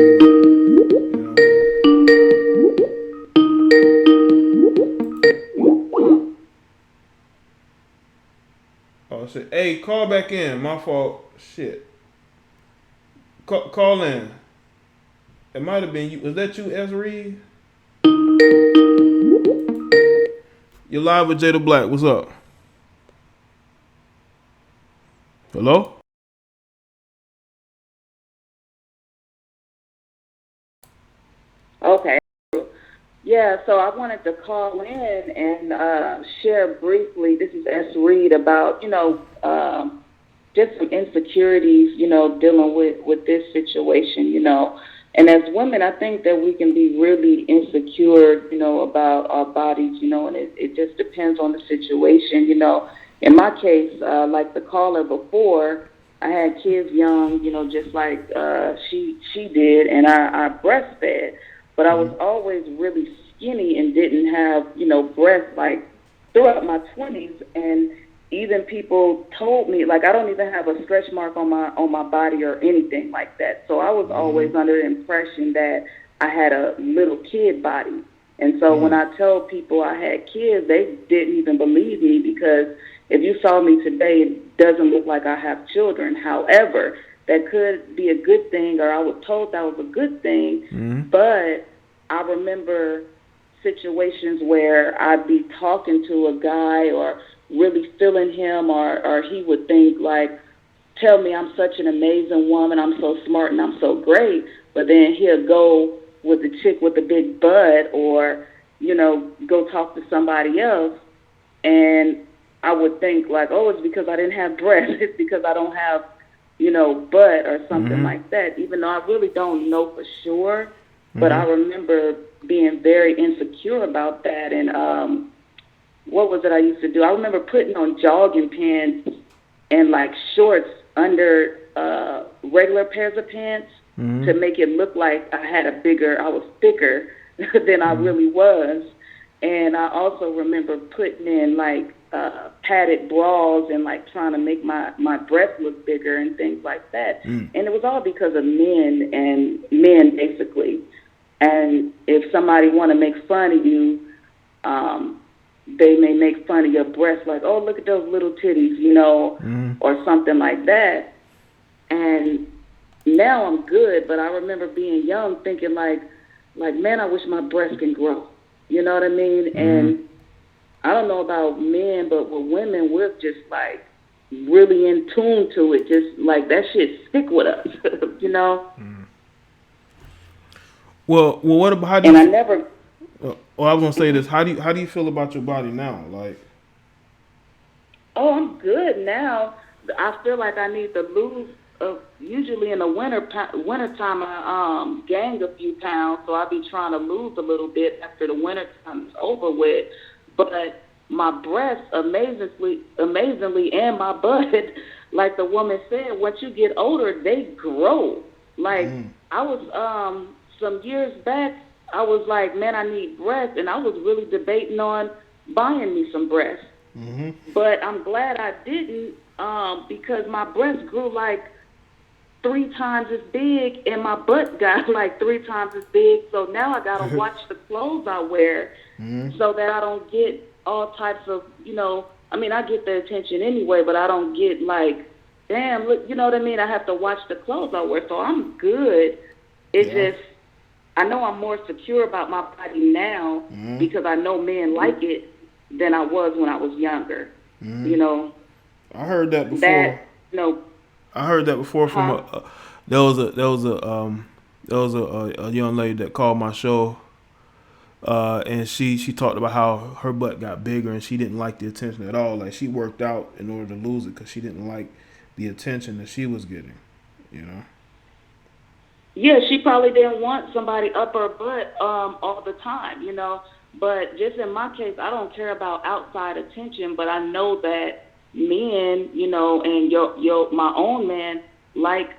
Oh shit! Hey, call back in. My fault. Shit. Call in. It might have been you. Was that you, S. Reed? You're live with Jada Black. What's up? Hello? Okay. Yeah, so I wanted to call in and share briefly, this is S. Reed, about, just some insecurities, dealing with this situation, And as women, I think that we can be really insecure, about our bodies, and it just depends on the situation, In my case, like the caller before, I had kids young, just like she did, and I breastfed. But I was always really skinny and didn't have, breasts like throughout my 20s. And even people told me, like, I don't even have a stretch mark on my body or anything like that. So I was always under the impression that I had a little kid body. And so when I told people I had kids, they didn't even believe me, because if you saw me today, it doesn't look like I have children. However, that could be a good thing, or I was told that was a good thing. But I remember situations where I'd be talking to a guy or really feeling him, or he would think like, tell me I'm such an amazing woman, I'm so smart and I'm so great, but then he'll go with the chick with the big butt, or, go talk to somebody else, and I would think like, oh, it's because I didn't have breasts, it's because I don't have, butt or something like that, even though I really don't know for sure. But I remember being very insecure about that. And what was it I used to do? I remember putting on jogging pants and like shorts under regular pairs of pants to make it look like I was thicker than I really was. And I also remember putting in like padded bras and like trying to make my breasts look bigger and things like that. And it was all because of men basically. And if somebody want to make fun of you, they may make fun of your breasts, like, oh, look at those little titties, or something like that. And now I'm good, but I remember being young thinking like, man, I wish my breasts can grow. You know what I mean? And I don't know about men, but with women, we're just like really in tune to it. Just like that shit stick with us, Well, what about how do and you? I never. Well, I was gonna say this. How do you feel about your body now? Like, oh, I'm good now. I feel like I need to lose. Usually in the wintertime, I gained a few pounds, so I be trying to lose a little bit after the wintertime is over with. But my breasts, amazingly, and my butt, like the woman said, once you get older, they grow. Like I was some years back, I was like, man, I need breasts, and I was really debating on buying me some breasts. But I'm glad I didn't, because my breasts grew like 3 times as big, and my butt got like 3 times as big. So now I gotta watch the clothes I wear, so that I don't get all types of, I mean, I get the attention anyway, but I don't get like, damn, look, you know what I mean? I have to watch the clothes I wear, so I'm good. I know I'm more secure about my body now because I know men like it than I was when I was younger. I heard that before. I heard that before from there was a young lady that called my show, and she talked about how her butt got bigger and she didn't like the attention at all. Like she worked out in order to lose it because she didn't like the attention that she was getting. Yeah, she probably didn't want somebody up her butt all the time, But just in my case, I don't care about outside attention, but I know that men, and my own man like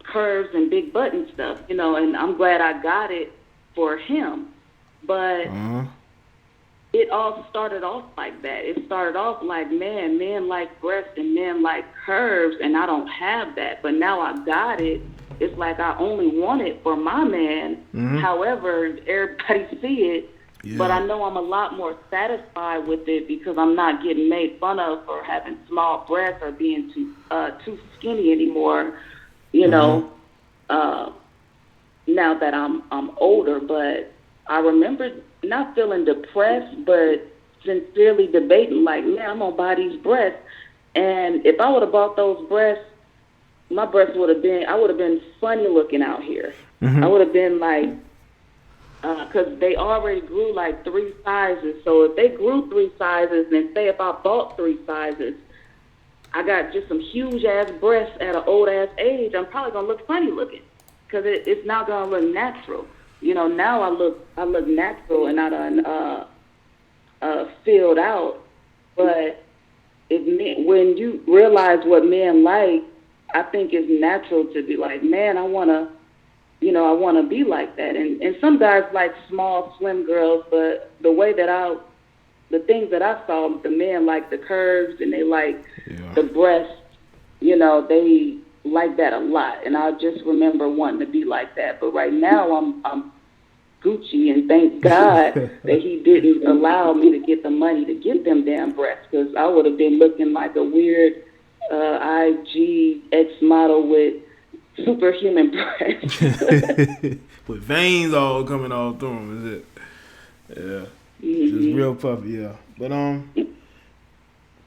curves and big butt and stuff, and I'm glad I got it for him. But it all started off like that. It started off like, man, men like breasts and men like curves, and I don't have that. But now I got it. It's like I only want it for my man. However, everybody see it. Yeah. But I know I'm a lot more satisfied with it because I'm not getting made fun of for having small breasts or being too skinny anymore, now that I'm older, but I remember not feeling depressed, but sincerely debating, like, man, I'm gonna buy these breasts, and if I would have bought those breasts, my breasts I would have been funny looking out here. Mm-hmm. I would have been like, because they already grew like 3 sizes. So if they grew 3 sizes, and say if I bought 3 sizes, I got just some huge ass breasts at an old ass age, I'm probably gonna look funny looking, because it's not gonna look natural. You know, now I look natural and not filled out. But when you realize what men like, I think it's natural to be like, man, I wanna be like that. And some guys like small, slim girls, but the things that I saw, the men like the curves and they like the breasts. You know, they like that a lot. And I just remember wanting to be like that. But right now I'm Gucci, and thank God that he didn't allow me to get the money to get them damn breasts, because I would have been looking like a weird IG X model with superhuman breasts. With veins all coming all through them, is it? Yeah. Mm-hmm. Just real puffy, yeah. But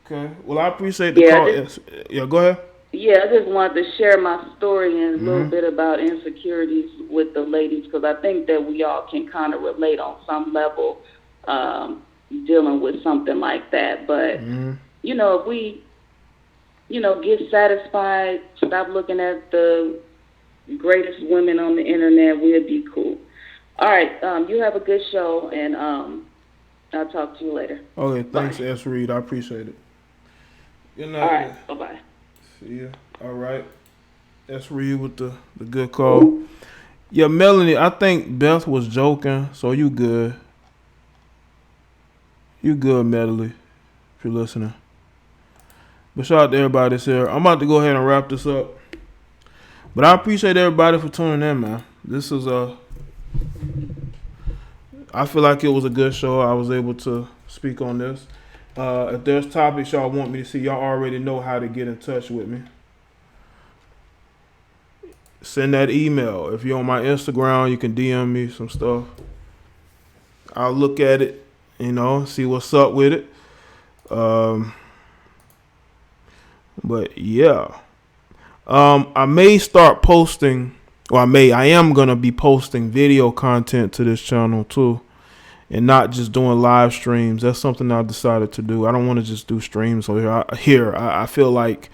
okay. Well, I appreciate the call. Yeah, go ahead. Yeah, I just wanted to share my story and a little bit about insecurities with the ladies, because I think that we all can kind of relate on some level, dealing with something like that. But you know, if we, get satisfied, stop looking at the greatest women on the internet, we'll be cool. All right, you have a good show, and I'll talk to you later. Okay, thanks, S. Reed. I appreciate it. Good night. All right, bye-bye. See ya. All right. S. Reed with the good call. Yeah, Melanie, I think Beth was joking, so you good. You good, Melanie, if you're listening. But shout out to everybody that's here. I'm about to go ahead and wrap this up. But I appreciate everybody for tuning in, man. This is I feel like it was a good show. I was able to speak on this. If there's topics y'all want me to see, y'all already know how to get in touch with me. Send that email. If you're on my Instagram, you can DM me some stuff. I'll look at it, see what's up with it. But yeah. I may start posting, or I am going to be posting video content to this channel too. And not just doing live streams. That's something I decided to do. I don't want to just do streams here. I feel like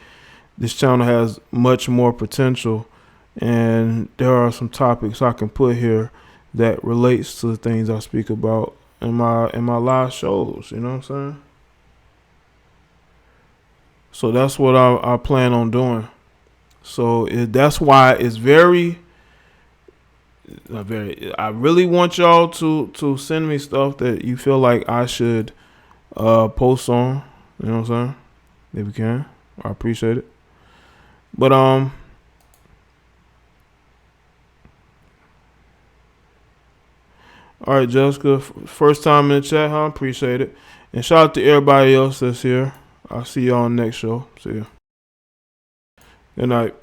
this channel has much more potential, and there are some topics I can put here that relates to the things I speak about in my live shows. You know what I'm saying? So that's what I plan on doing. So that's why it's I really want y'all to send me stuff that you feel like I should post on. You know what I'm saying? If you can, I appreciate it. But all right, Jessica, first time in the chat, huh? Appreciate it. And shout out to everybody else that's here. I'll see y'all on the next show. See ya. Good night.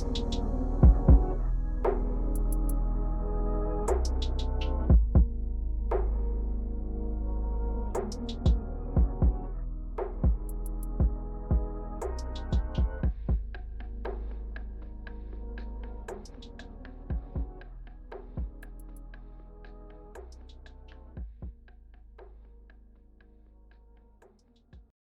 out.